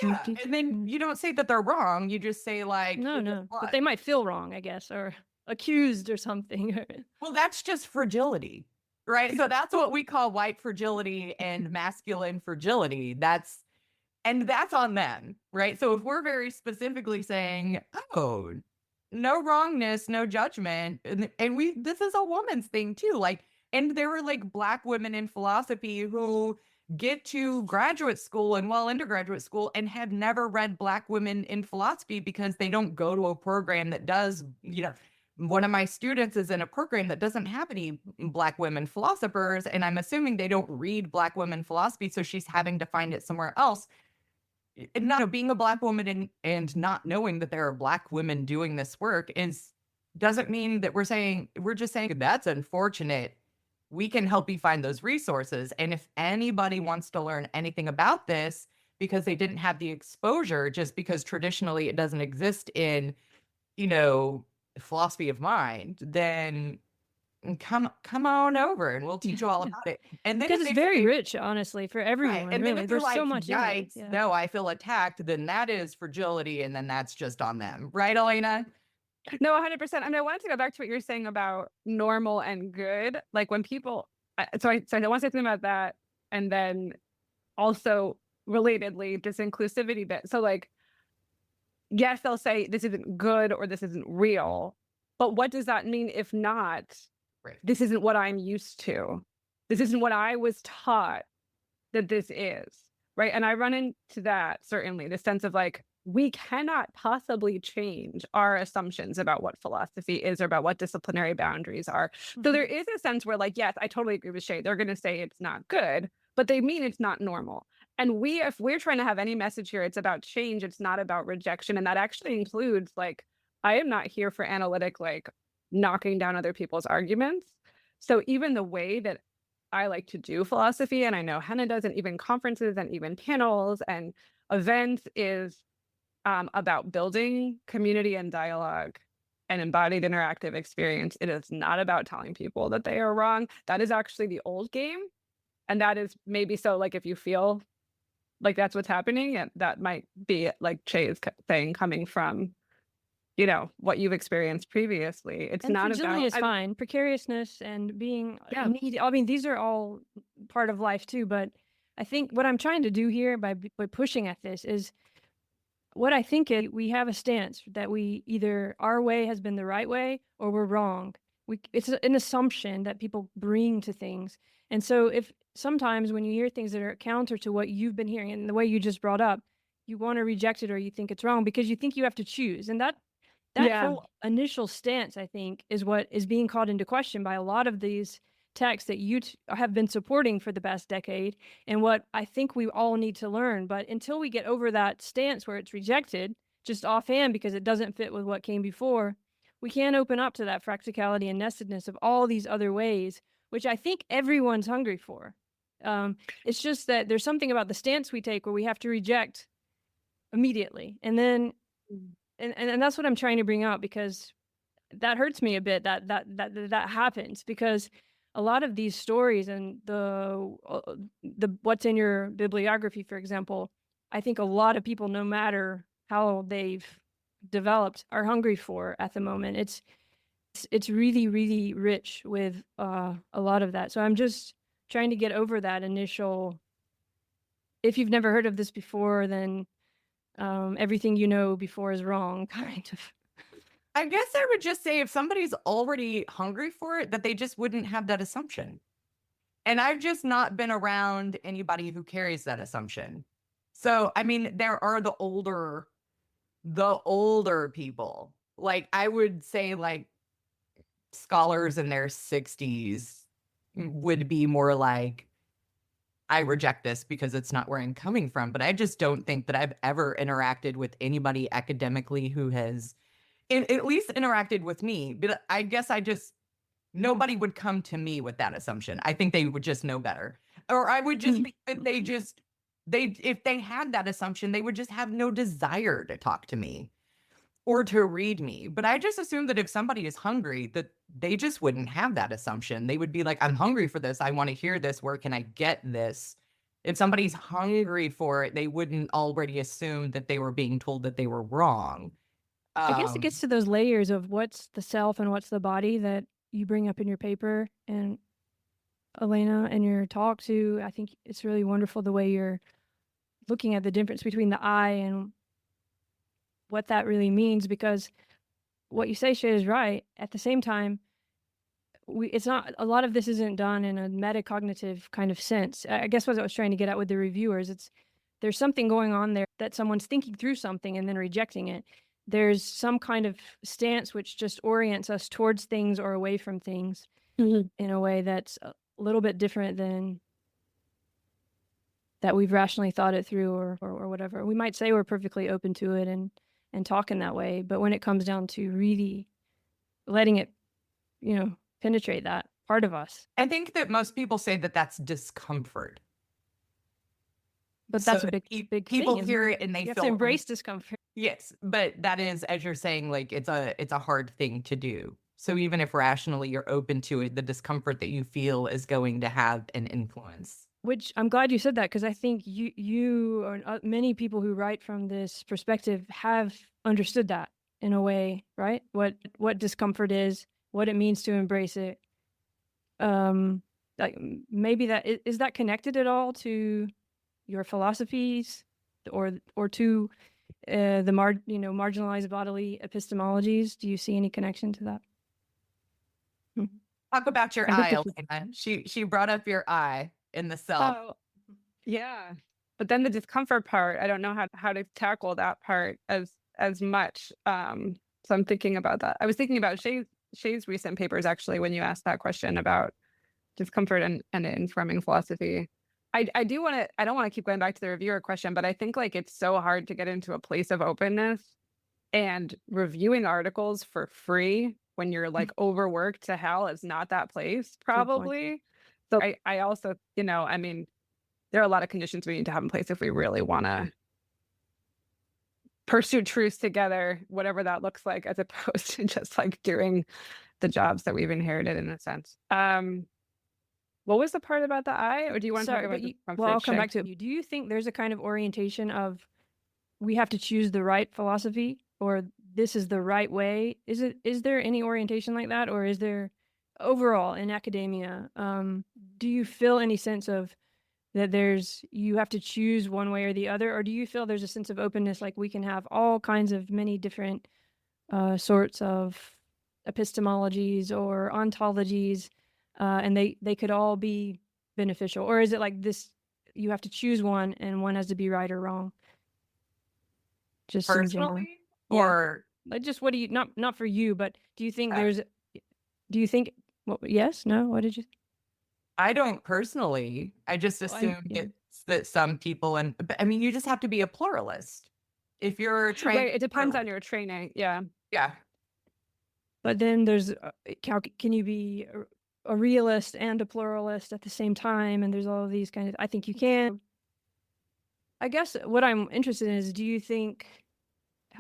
Yeah, and then you don't say that they're wrong. You just say like, no, but they might feel wrong, I guess, or accused or something. Well, that's just fragility, right? So that's what we call white fragility and masculine fragility. That's on them, right? So if we're very specifically saying, oh, no wrongness, no judgment, and this is a woman's thing too, like. And there were like Black women in philosophy who get to graduate school and undergraduate school and have never read Black women in philosophy because they don't go to a program that does, one of my students is in a program that doesn't have any Black women philosophers, and I'm assuming they don't read Black women philosophy, so she's having to find it somewhere else. And not being a Black woman and not knowing that there are Black women doing this work doesn't mean that we're just saying that's unfortunate. We can help you find those resources. And if anybody wants to learn anything about this because they didn't have the exposure, just because traditionally it doesn't exist in, philosophy of mind, then come on over and we'll teach you all about it. And then Because it's very rich, honestly, for everyone. and then Really, if they're there's so like, much in it. yikes, Yeah. no, I feel attacked, then that is fragility, and then that's just on them, right, Elena? No, 100%. I mean, I wanted to go back to what you were saying about normal and good. Like when people, I want to say something about that. And then also relatedly, this inclusivity bit. So like, yes, they'll say this isn't good or this isn't real. But what does that mean if not, Right. this isn't what I'm used to? This isn't what I was taught that this is, right? And I run into that, certainly, the sense of like, we cannot possibly change our assumptions about what philosophy is or about what disciplinary boundaries are. So there is a sense where like, yes, I totally agree with Shay. They're going to say it's not good, but they mean it's not normal. And if we're trying to have any message here, it's about change. It's not about rejection. And that actually includes like, I am not here for analytic, like knocking down other people's arguments. So even the way that I like to do philosophy, and I know Hannah does, and even conferences and even panels and events is about building community and dialogue and embodied interactive experience. It is not about telling people that they are wrong. That is actually the old game. And that is maybe so like if you feel like that's what's happening, and that might be like Shay is saying coming from, what you've experienced previously. It's And not fragility about is fine. Precariousness and being Yeah. needy. I mean, these are all part of life too. But I think what I'm trying to do here by pushing at this is what I think is we have a stance that we either our way has been the right way or we're wrong. It's an assumption that people bring to things. And so if sometimes when you hear things that are counter to what you've been hearing and the way you just brought up, you want to reject it or you think it's wrong because you think you have to choose. And that Yeah. whole initial stance, I think, is what is being called into question by a lot of these texts that you have been supporting for the past decade, and what I think we all need to learn. But until we get over that stance where it's rejected just offhand because it doesn't fit with what came before, we can't open up to that practicality and nestedness of all these other ways, which I think everyone's hungry for. It's just that there's something about the stance we take where we have to reject immediately, and then and that's what I'm trying to bring out, because that hurts me a bit that happens, because a lot of these stories and the what's in your bibliography, for example, I think a lot of people, no matter how they've developed, are hungry for at the moment. It's really, really rich with a lot of that. So I'm just trying to get over that initial, if you've never heard of this before, then everything you know before is wrong, kind of. I guess I would just say if somebody's already hungry for it, that they just wouldn't have that assumption. And I've just not been around anybody who carries that assumption. So, I mean, there are the older people. Like I would say like scholars in their 60s would be more like, I reject this because it's not where I'm coming from. But I just don't think that I've ever interacted with anybody academically who has at least interacted with me. But I guess nobody would come to me with that assumption. I think they would just know better. Or I would just think that if they had that assumption, they would just have no desire to talk to me or to read me. But I just assume that if somebody is hungry, that they just wouldn't have that assumption. They would be like, I'm hungry for this. I want to hear this. Where can I get this? If somebody's hungry for it, they wouldn't already assume that they were being told that they were wrong. I guess it gets to those layers of what's the self and what's the body that you bring up in your paper, and Elena, in your talk too. I think it's really wonderful the way you're looking at the difference between the I and what that really means, because what you say, Shay, is right. At the same time, it's not, a lot of this isn't done in a metacognitive kind of sense. I guess what I was trying to get at with the reviewers, there's something going on there that someone's thinking through something and then rejecting it. there's some kind of stance which just orients us towards things or away from things Mhm. in a way that's a little bit different than that we've rationally thought it through or whatever. We might say we're perfectly open to it and talk in that way, but when it comes down to really letting it, penetrate that part of us. I think that most people say that that's discomfort. But So that's a big people thing. hear it and they You have feel to embrace discomfort. Yes, but that is, as you're saying, like it's a hard thing to do. So even if rationally you're open to it, the discomfort that you feel is going to have an influence. Which I'm glad you said that, because I think you or many people who write from this perspective have understood that in a way, right? What discomfort is, what it means to embrace it. Like maybe that is that connected at all to your philosophies or to the marginalized bodily epistemologies? Do you see any connection to that? Talk about your I eye, think Elena. She brought up your eye in the self. Oh, yeah. But then the discomfort part, I don't know how to tackle that part as much. So I'm thinking about that. I was thinking about Shay's recent papers, actually, when you asked that question about discomfort and informing philosophy. I don't want to keep going back to the reviewer question, but I think like it's so hard to get into a place of openness and reviewing articles for free when you're like overworked to hell is not that place, probably. So I also, I mean, there are a lot of conditions we need to have in place if we really want to pursue truth together, whatever that looks like, as opposed to just like doing the jobs that we've inherited in a sense. What was the part about the eye, or do you want to talk about discomfort? Well, I'll come back to it. Do you think there's a kind of orientation of we have to choose the right philosophy, or this is the right way? Is there any orientation like that, or is there overall in academia? Do you feel any sense of that you have to choose one way or the other, or do you feel there's a sense of openness, like we can have all kinds of many different sorts of epistemologies or ontologies, and they could all be beneficial? Or is it like this, you have to choose one and one has to be right or wrong? Just in general. Personally, or like just what do you, not for you, but do you think yes, no, what did you? I don't personally. I just assume that some people, but I mean, you just have to be a pluralist. If you're trained, right, it depends on your training. Yeah. But then there's can you be a realist and a pluralist at the same time? And there's all of these kind of, I think you can. I guess what I'm interested in is, do you think,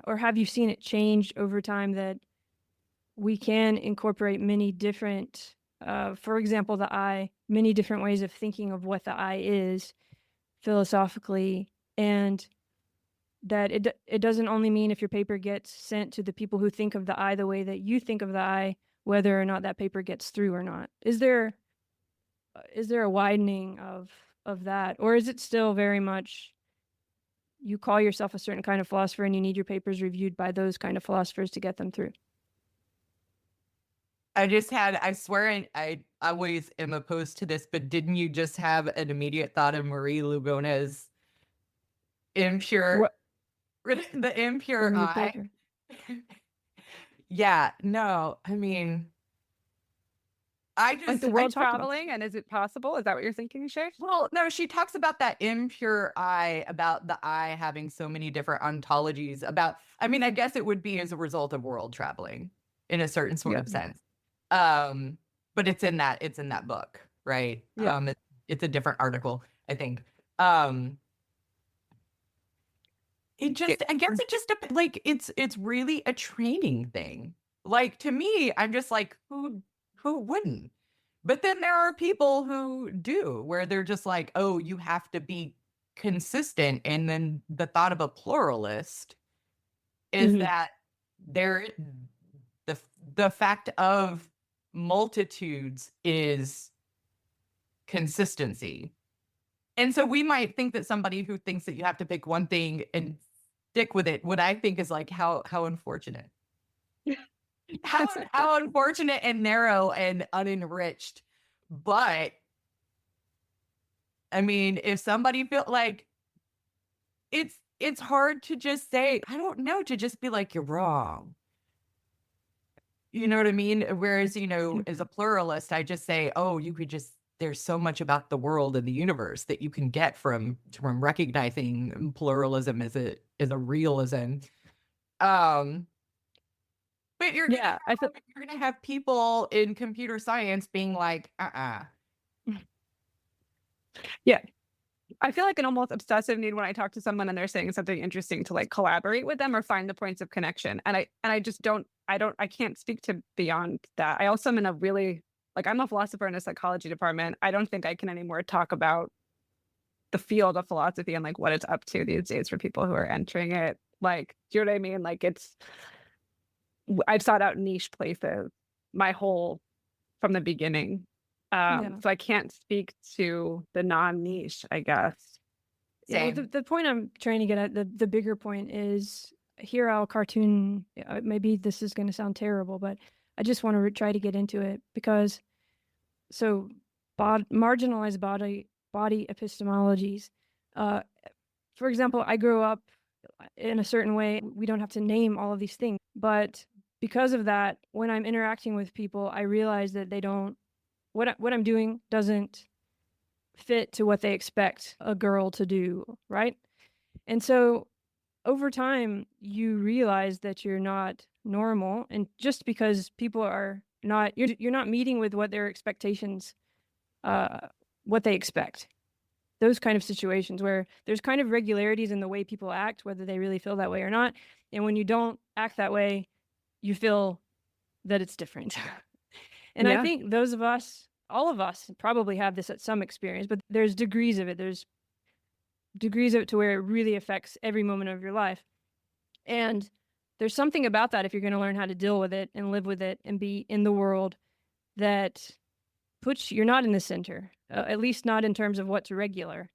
or have you seen it change over time, that we can incorporate many different, for example, the I, many different ways of thinking of what the I is philosophically, and that it doesn't only mean if your paper gets sent to the people who think of the I the way that you think of the I, whether or not that paper gets through or not. Is there a widening of that, or is it still very much you call yourself a certain kind of philosopher and you need your papers reviewed by those kind of philosophers to get them through? I swear I always am opposed to this, but didn't you just have an immediate thought of Marie Lugona's impure, the impure eye? Yeah, no, I mean, I just like the world traveling, and is it possible? Is that what you're thinking, Shay? Well, no, she talks about that impure eye, about the eye having so many different ontologies. I mean, I guess it would be as a result of world traveling in a certain sort of sense. But it's in that book, right? Yeah. It's a different article, I think. I guess it just like it's really a training thing. Like, to me, I'm just like, who wouldn't? But then there are people who do, where they're just like, oh, you have to be consistent. And then the thought of a pluralist is that the fact of multitudes is consistency. And so we might think that somebody who thinks that you have to pick one thing and stick with it, what I think is like, how unfortunate. How unfortunate and narrow and unenriched. But I mean, if somebody feel like it's it's hard to just say, I don't know, to just be like, you're wrong. You know what I mean? Whereas, as a pluralist, I just say, oh, you could just, there's so much about the world and the universe that you can get from recognizing pluralism as a realism. But you're Yeah, I feel gonna have people in computer science being like, Yeah. I feel like an almost obsessive need when I talk to someone and they're saying something interesting to like collaborate with them or find the points of connection. And I just I can't speak to beyond that. I also am in a really, like, I'm a philosopher in a psychology department. I don't think I can anymore talk about the field of philosophy and like what it's up to these days for people who are entering it. Like, do you know what I mean? Like, I've sought out niche places from the beginning. Yeah. So I can't speak to the non-niche, I guess. Yeah, well, same. the point I'm trying to get at, the bigger point is, here I'll cartoon, maybe this is going to sound terrible, but I just want to try to get into it because, so marginalized body epistemologies. For example, I grew up in a certain way. We don't have to name all of these things, but because of that, when I'm interacting with people, I realize that they don't, what I'm doing doesn't fit to what they expect a girl to do, right? And so over time, you realize that you're not normal, and just because people are not, you're not meeting with what their expectations, what they expect. Those kind of situations where there's kind of regularities in the way people act, whether they really feel that way or not. And when you don't act that way, you feel that it's different. And I Yeah. think those of us, all of us probably have this at some experience, but there's degrees of it. There's degrees of it to where it really affects every moment of your life. And there's something about that, if you're going to learn how to deal with it and live with it and be in the world, that you're not in the center, at least not in terms of what's regular.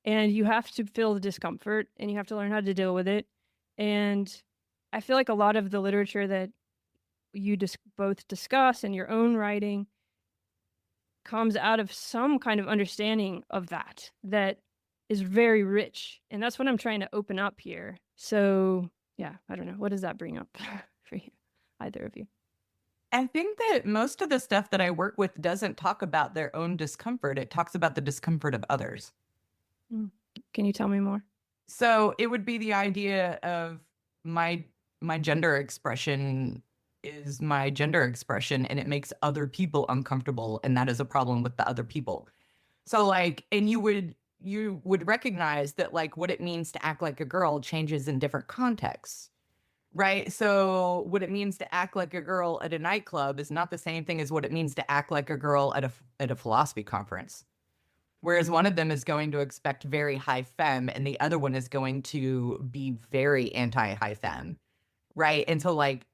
And you have to feel the discomfort and you have to learn how to deal with it. And I feel like a lot of the literature that you both discuss in your own writing comes out of some kind of understanding of that is very rich. And that's what I'm trying to open up here. So yeah, I don't know. What does that bring up for you, either of you? I think that most of the stuff that I work with doesn't talk about their own discomfort. It talks about the discomfort of others. Can you tell me more? So it would be the idea of my gender expression is my gender expression, and it makes other people uncomfortable, and that is a problem with the other people. So like, and you would recognize that like what it means to act like a girl changes in different contexts. Right. So what it means to act like a girl at a nightclub is not the same thing as what it means to act like a girl at a philosophy conference. Whereas one of them is going to expect very high femme and the other one is going to be very anti-high femme. Right. And so like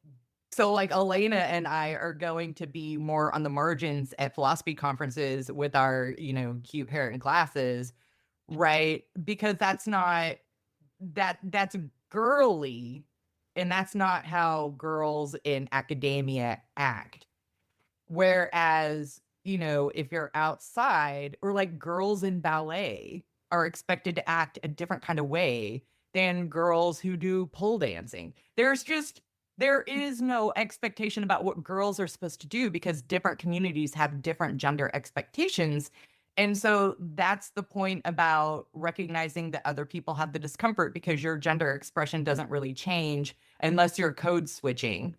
Elena and I are going to be more on the margins at philosophy conferences with our, cute hair and glasses. Right. Because that's girly. And that's not how girls in academia act. Whereas, if you're outside, or like girls in ballet are expected to act a different kind of way than girls who do pole dancing. There is no expectation about what girls are supposed to do because different communities have different gender expectations. And so that's the point about recognizing that other people have the discomfort, because your gender expression doesn't really change unless you're code switching.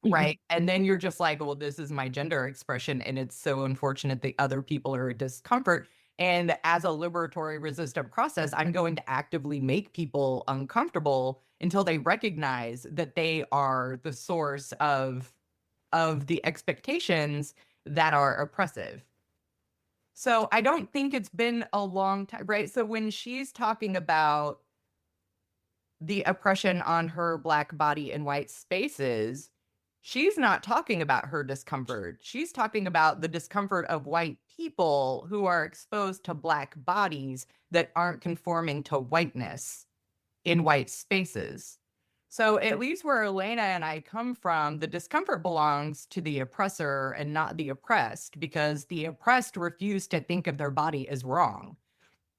Right. And then you're just like, well, this is my gender expression. And it's so unfortunate that other people are in discomfort. And as a liberatory resistant process, I'm going to actively make people uncomfortable until they recognize that they are the source of the expectations that are oppressive. So I don't think it's been a long time, right? So when she's talking about the oppression on her Black body in white spaces, she's not talking about her discomfort. She's talking about the discomfort of white people who are exposed to Black bodies that aren't conforming to whiteness in white spaces. So at least where Elena and I come from, the discomfort belongs to the oppressor and not the oppressed, because the oppressed refuse to think of their body as wrong.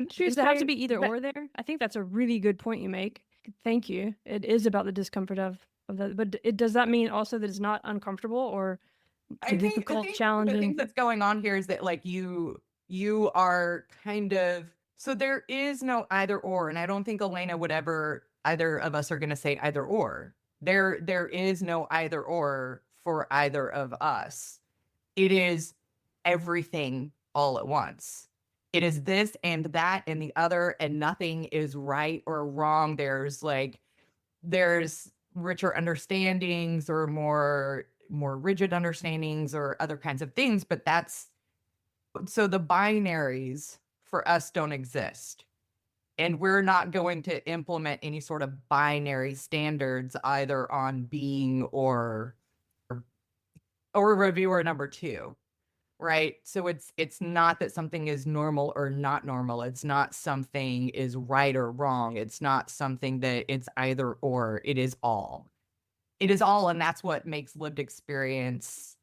Does it have to be either or there? I think that's a really good point you make. Thank you. It is about the discomfort of that, but does that mean also that it's not uncomfortable or difficult, the challenging? thing that's going on here is that like you are kind of, so there is no either or, and I don't think Elena would ever, either of us are going to say either or. There is no either or for either of us. It is everything all at once. It is this and that and the other, and nothing is right or wrong. There's richer understandings or more rigid understandings or other kinds of things, but so the binaries for us don't exist. And we're not going to implement any sort of binary standards either on being or reviewer number 2. Right. So it's not that something is normal or not normal. It's not something is right or wrong. It's not something that it's either or. It is all. It is all. And that's what makes lived experience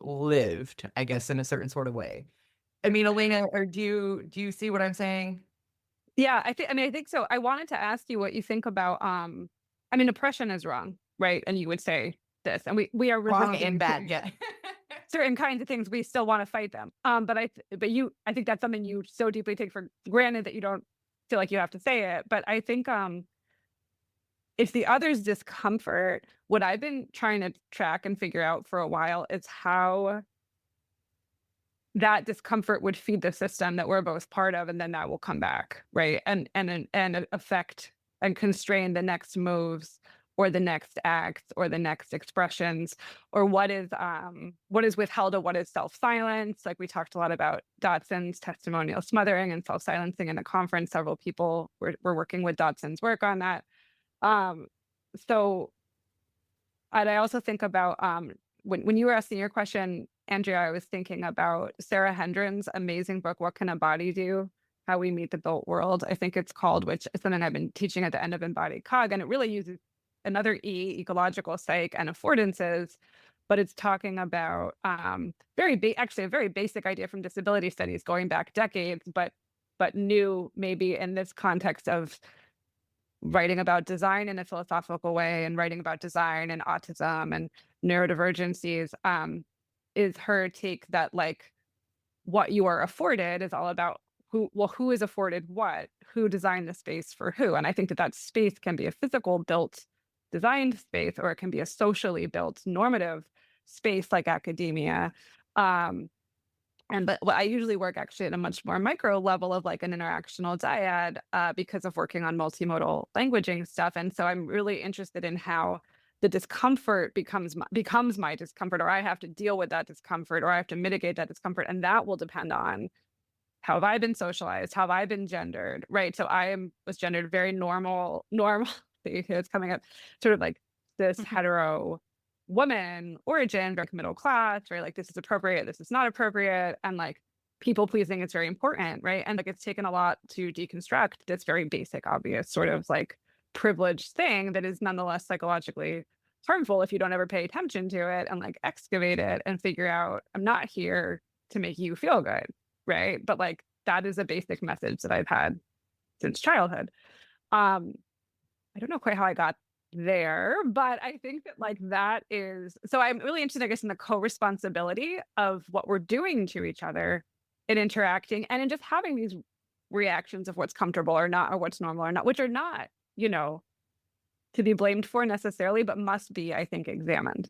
lived, I guess, in a certain sort of way. I mean, Elena, or do you see what I'm saying? Yeah, I think so. I wanted to ask you what you think about oppression is wrong, right? And you would say this, and we are Wrong resisting and bad, yeah. certain kinds of things. We still want to fight them. But I think that's something you so deeply take for granted that you don't feel like you have to say it. But I think if the other's discomfort, what I've been trying to track and figure out for a while is how that discomfort would feed the system that we're both part of, and then that will come back, right? And affect and constrain the next moves or the next acts or the next expressions, or what is withheld or what is self-silence. Like we talked a lot about Dotson's testimonial smothering and self-silencing in the conference. Several people were working with Dotson's work on that. So, and I also think about when you were asking your question, Andrea, I was thinking about Sarah Hendren's amazing book, What Can a Body Do? How We Meet the Built World, I think it's called, which is something I've been teaching at the end of Embodied Cog. And it really uses another ecological psych and affordances, but it's talking about actually a very basic idea from disability studies going back decades, but new maybe in this context of writing about design in a philosophical way and writing about design and autism and neurodivergencies, is her take that like what you are afforded is all about who is afforded what, who designed the space for who. And I think that space can be a physical built designed space, or it can be a socially built normative space like academia. But I usually work actually at a much more micro level of like an interactional dyad because of working on multimodal languaging stuff. And so I'm really interested in how the discomfort becomes my discomfort, or I have to deal with that discomfort, or I have to mitigate that discomfort. And that will depend on how have I been socialized, how have I been gendered, right? So was gendered very normal. It's coming up sort of like this hetero woman origin, very middle class, right? Like this is appropriate, this is not appropriate. And like people pleasing is very important, right? And like it's taken a lot to deconstruct this very basic, obvious sort of like privileged thing that is nonetheless psychologically harmful if you don't ever pay attention to it and like excavate it and figure out, I'm not here to make you feel good, right? But like that is a basic message that I've had since childhood. I don't know quite how I got there, but I think that like that is, so I'm really interested, I guess, in the co-responsibility of what we're doing to each other in interacting and in just having these reactions of what's comfortable or not, or what's normal or not, which are not, to be blamed for necessarily, but must be, I think, examined.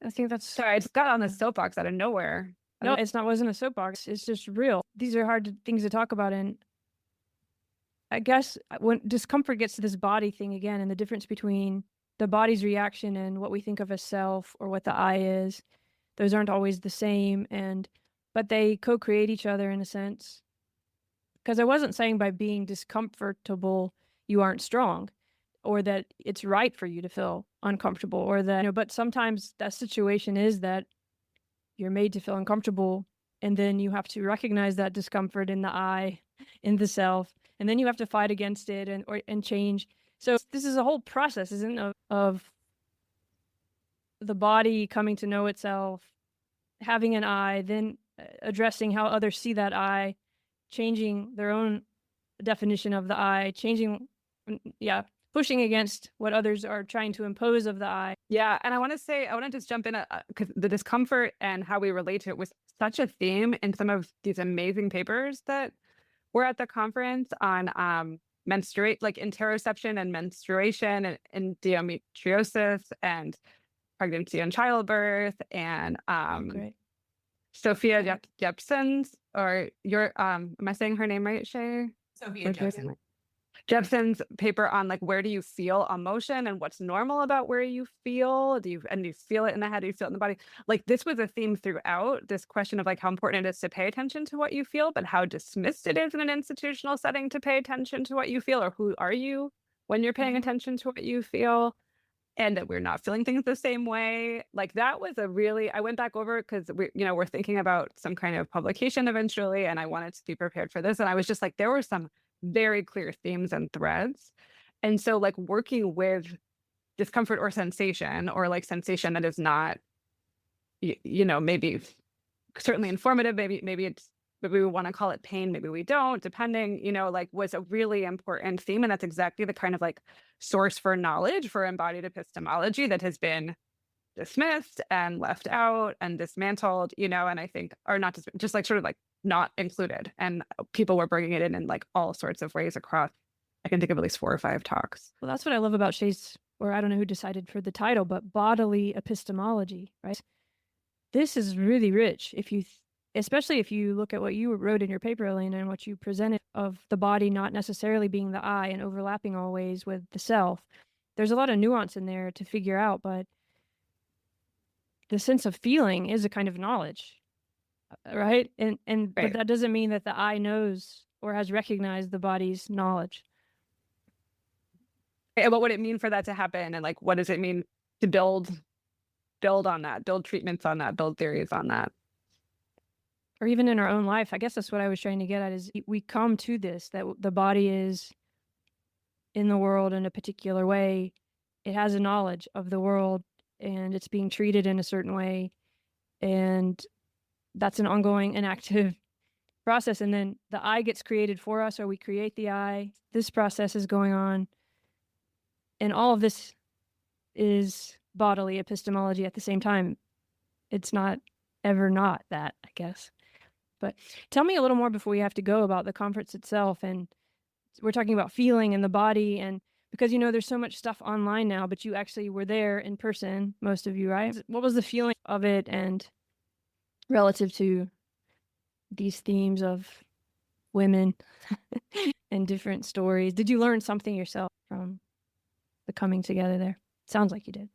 I think that's... Sorry, I just got on the soapbox out of nowhere. No, wasn't a soapbox. It's just real. These are hard things to talk about. And I guess when discomfort gets to this body thing again, and the difference between the body's reaction and what we think of as self or what the I is, those aren't always the same. But they co-create each other in a sense. Because I wasn't saying by being discomfortable, you aren't strong, or that it's right for you to feel uncomfortable, or that, but sometimes that situation is that you're made to feel uncomfortable, and then you have to recognize that discomfort in the I, in the self, and then you have to fight against it and change. So this is a whole process, isn't it, of the body coming to know itself, having an I, then addressing how others see that I, changing their own definition of the I, pushing against what others are trying to impose of the I. Yeah. And I want to just jump in because the discomfort and how we relate to it was such a theme in some of these amazing papers that were at the conference on like interoception and menstruation and endometriosis and pregnancy and childbirth and Great. Sophia Jepson's, or am I saying her name right, Shay? Sophia Jepson. Jepson's paper on like where do you feel emotion and what's normal about where you feel. Do you feel it in the head? Do you feel it in the body? Like this was a theme throughout, this question of like how important it is to pay attention to what you feel, but how dismissed it is in an institutional setting to pay attention to what you feel, or who are you when you're paying attention to what you feel, and that we're not feeling things the same way. Like that was I went back over because we're thinking about some kind of publication eventually, and I wanted to be prepared for this. And I was just like, there were some very clear themes and threads. And so like working with discomfort or sensation, or like sensation that is not, maybe certainly informative, maybe we want to call it pain, maybe we don't, depending, like was a really important theme. And that's exactly the kind of like source for knowledge for embodied epistemology that has been dismissed and left out and dismantled, and I think, or not just like sort of like not included. And people were bringing it in like all sorts of ways across. I can think of at least 4 or 5 talks. Well, that's what I love about Shay's, or I don't know who decided for the title, but bodily epistemology, right? This is really rich. Especially if you look at what you wrote in your paper, Elena, and what you presented of the body not necessarily being the I and overlapping always with the self. There's a lot of nuance in there to figure out, but the sense of feeling is a kind of knowledge, right? And Right. But that doesn't mean that the I knows or has recognized the body's knowledge. And what would it mean for that to happen? And like, what does it mean to build on that, build treatments on that, build theories on that? Or even in our own life. I guess that's what I was trying to get at, is we come to this, that the body is in the world in a particular way. It has a knowledge of the world and it's being treated in a certain way. And that's an ongoing and active process. And then the I gets created for us, or we create the I. This process is going on. And all of this is bodily epistemology at the same time. It's not ever not that, I guess. But tell me a little more before we have to go about the conference itself. And we're talking about feeling and the body, and because there's so much stuff online now, but you actually were there in person, most of you, right? What was the feeling of it, and relative to these themes of women and different stories? Did you learn something yourself from the coming together there? Sounds like you did.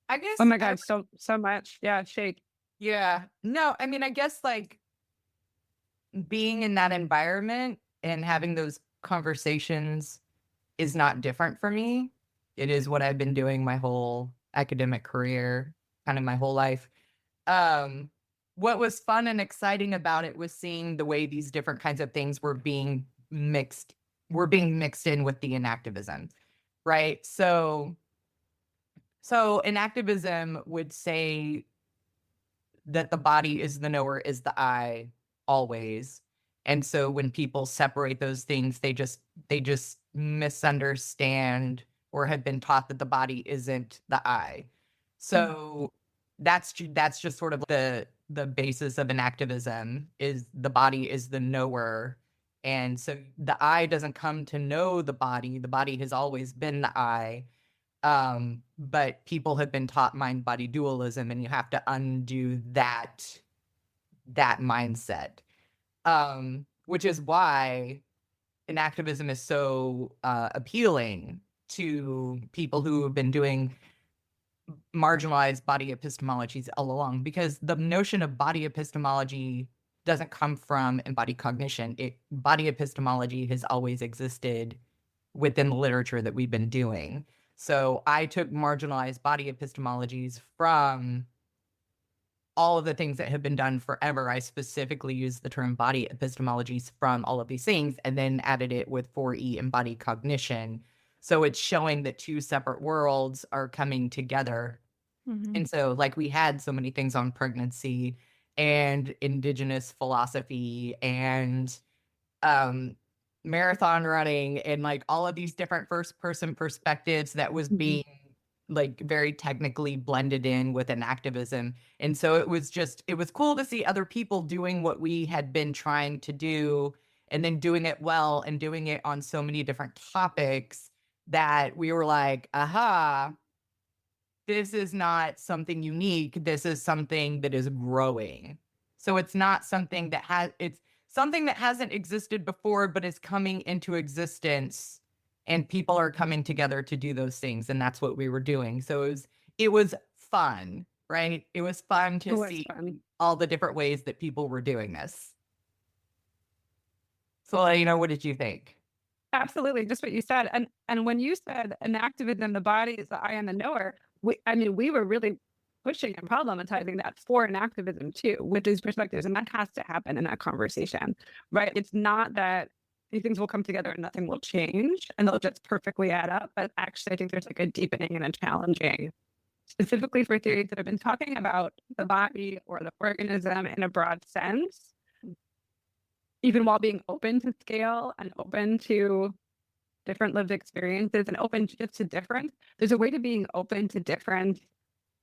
I guess. Oh my God, so much. Yeah, Shay. Yeah. No, I mean, I guess like being in that environment and having those conversations is not different for me. It is what I've been doing my whole academic career, kind of my whole life. What was fun and exciting about it was seeing the way these different kinds of things were being mixed in with the inactivism, right? So inactivism would say that the body is the knower, is the I always. And so when people separate those things, they just misunderstand or have been taught that the body isn't the I. So that's just sort of the basis of inactivism, is the body is the knower. And so the I doesn't come to know the body. The body has always been the I. But people have been taught mind-body dualism, and you have to undo that mindset. Which is why inactivism is so appealing to people who have been doing marginalized body epistemologies all along, because the notion of body epistemology doesn't come from embodied cognition. Body epistemology has always existed within the literature that we've been doing. So I took marginalized body epistemologies from all of the things that have been done forever. I specifically used the term body epistemologies from all of these things, and then added it with 4E embodied cognition. So it's showing that two separate worlds are coming together. Mm-hmm. And so like we had so many things on pregnancy and indigenous philosophy and marathon running and like all of these different first person perspectives that was being like very technically blended in with an activism. And so it was cool to see other people doing what we had been trying to do and then doing it well and doing it on so many different topics that we were like, aha, this is not something unique. This is something that is growing. So it's not something that it's something that hasn't existed before, but is coming into existence and people are coming together to do those things. And that's what we were doing. So it was fun, right? It was fun to see all the different ways that people were doing this. So, what did you think? Absolutely, just what you said. And when you said an activism, the body is the I and the knower, we were really pushing and problematizing that for an activism too, with these perspectives. And that has to happen in that conversation, right? It's not that these things will come together and nothing will change and they'll just perfectly add up. But actually, I think there's like a deepening and a challenging, specifically for theories that have been talking about the body or the organism in a broad sense, even while being open to scale and open to different lived experiences and open just to different. There's a way to being open to different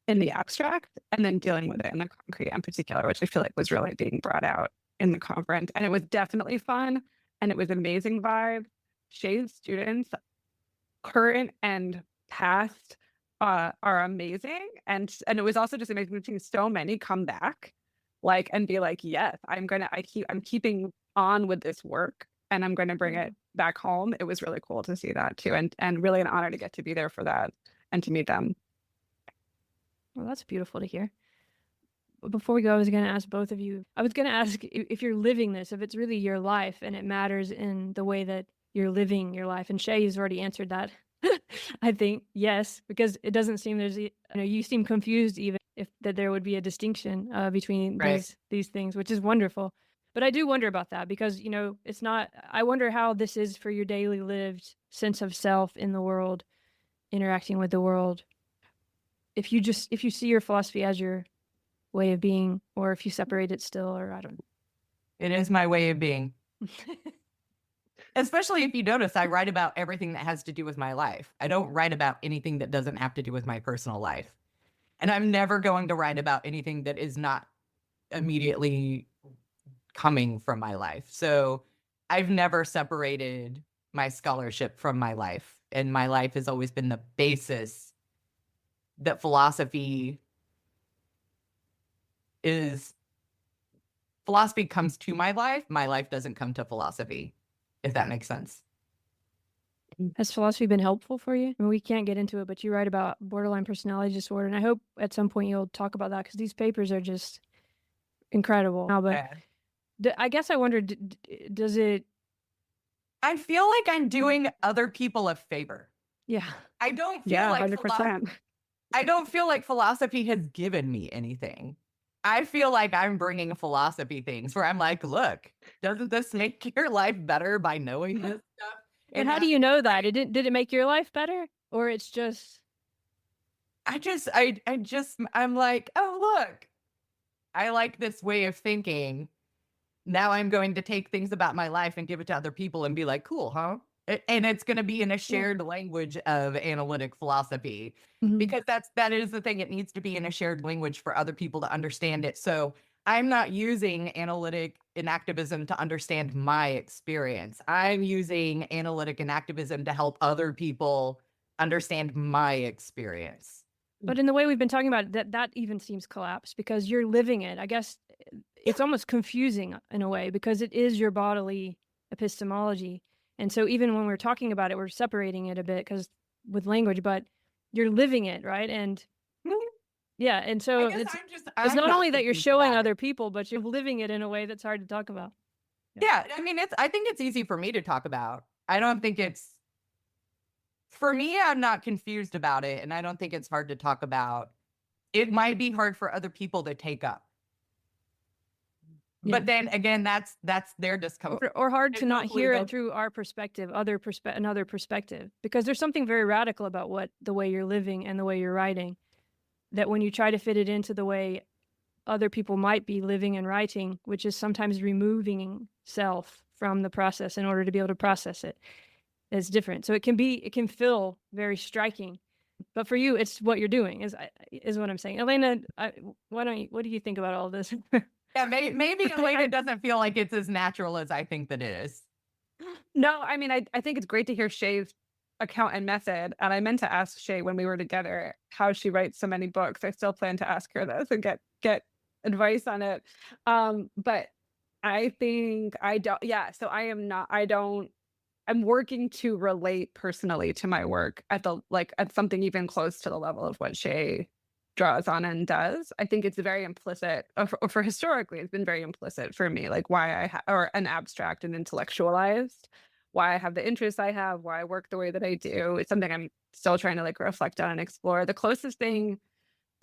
in the abstract and then dealing with it in the concrete in particular, which I feel like was really being brought out in the conference. And it was definitely fun. And it was amazing vibe. Shay's students, current and past, are amazing. And it was also just amazing to see so many come back, and be like, yes, I'm keeping on with this work and I'm going to bring it back home. It was really cool to see that too. And really an honor to get to be there for that and to meet them. Well, that's beautiful to hear. Before we go, I was going to ask both of you, I was going to ask if you're living this, if it's really your life and it matters in the way that you're living your life. And Shay has already answered that. I think, yes, because it doesn't seem you seem confused even if that there would be a distinction between these things, which is wonderful. But I do wonder about that because, it's not, I wonder how this is for your daily lived sense of self in the world, interacting with the world. If you see your philosophy as your way of being, or if you separate it still, or I don't know. It is my way of being. Especially if you notice, I write about everything that has to do with my life. I don't write about anything that doesn't have to do with my personal life. And I'm never going to write about anything that is not immediately coming from my life. So I've never separated my scholarship from my life. And my life has always been the basis that philosophy comes to my life doesn't come to philosophy, if that makes sense. Has philosophy been helpful for you? I mean, we can't get into it, but you write about borderline personality disorder, and I hope at some point you'll talk about that because these papers are just incredible. But I guess I wonder, does it... I feel like I'm doing other people a favor. Yeah. I don't feel like 100%. I don't feel like philosophy has given me anything. I feel like I'm bringing philosophy things where I'm like, look, doesn't this make your life better by knowing this stuff? And how do you know that? Did it make your life better? Or it's just... I'm like, oh, look, I like this way of thinking. Now I'm going to take things about my life and give it to other people and be like, cool, huh? And it's going to be in a shared language of analytic philosophy, because that is the thing. It needs to be in a shared language for other people to understand it. So I'm not using analytic and activism to understand my experience. I'm using analytic and activism to help other people understand my experience. But in the way we've been talking about it, that even seems collapsed because you're living it. I guess it's almost confusing in a way because it is your bodily epistemology. And so even when we're talking about it, we're separating it a bit because with language, but you're living it, right? And yeah, and so it's not only that you're showing other people, but you're living it in a way that's hard to talk about. Yeah, I mean, I think it's easy for me to talk about. I don't think for me, I'm not confused about it, and I don't think it's hard to talk about. It might be hard for other people to take up. But then again, that's their discomfort. Or hard to not hear it through our perspective, another perspective, because there's something very radical about the way you're living and the way you're writing, that when you try to fit it into the way other people might be living and writing, which is sometimes removing self from the process in order to be able to process it. It's different. So it can feel very striking. But for you, it's what you're doing is what I'm saying. Elena, what do you think about all this? Yeah, maybe Elena doesn't feel like it's as natural as I think that it is. No, I mean, I think it's great to hear Shay's account and method. And I meant to ask Shay when we were together how she writes so many books. I still plan to ask her this and get advice on it. But I think I don't. Yeah, so I am not. I don't. I'm working to relate personally to my work at something even close to the level of what Shay draws on and does. I think it's very implicit, or for historically, it's been very implicit for me, like why or an abstract and intellectualized, why I have the interests I have, why I work the way that I do. It's something I'm still trying to like reflect on and explore. The closest thing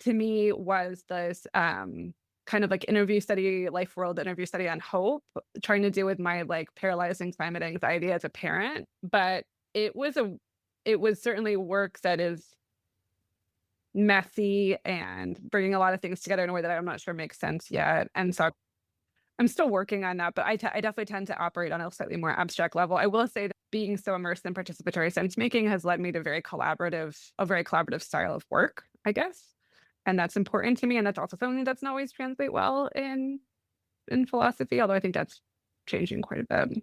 to me was this kind of like life world interview study on hope, trying to deal with my like paralyzing climate anxiety as a parent. But it was certainly work that is messy and bringing a lot of things together in a way that I'm not sure makes sense yet. And so I'm still working on that, but I definitely tend to operate on a slightly more abstract level. I will say that being so immersed in participatory sensemaking has led me to a very collaborative style of work, I guess. And that's important to me. And that's also something that doesn't always translate well in philosophy, although I think that's changing quite a bit.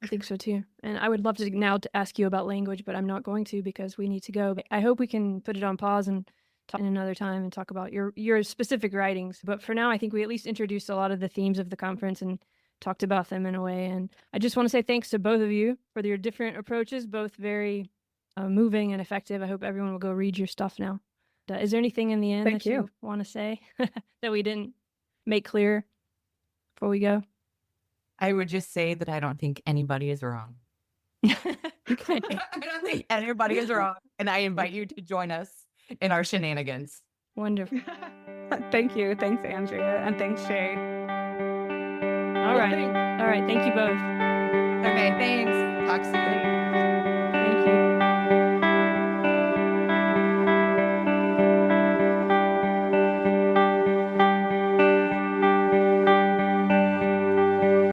I think so too. And I would love to now to ask you about language, but I'm not going to because we need to go. But I hope we can put it on pause and talk in another time and talk about your specific writings. But for now, I think we at least introduced a lot of the themes of the conference and talked about them in a way. And I just want to say thanks to both of you for your different approaches, both very moving and effective. I hope everyone will go read your stuff now. Is there anything in the end that you want to say that we didn't make clear before we go? I would just say that I don't think anybody is wrong. Okay. I don't think anybody is wrong. And I invite you to join us in our shenanigans. Wonderful. Thank you. Thanks, Andrea. And thanks, Shay. All right. Thank you both. Okay, thanks. Talk soon.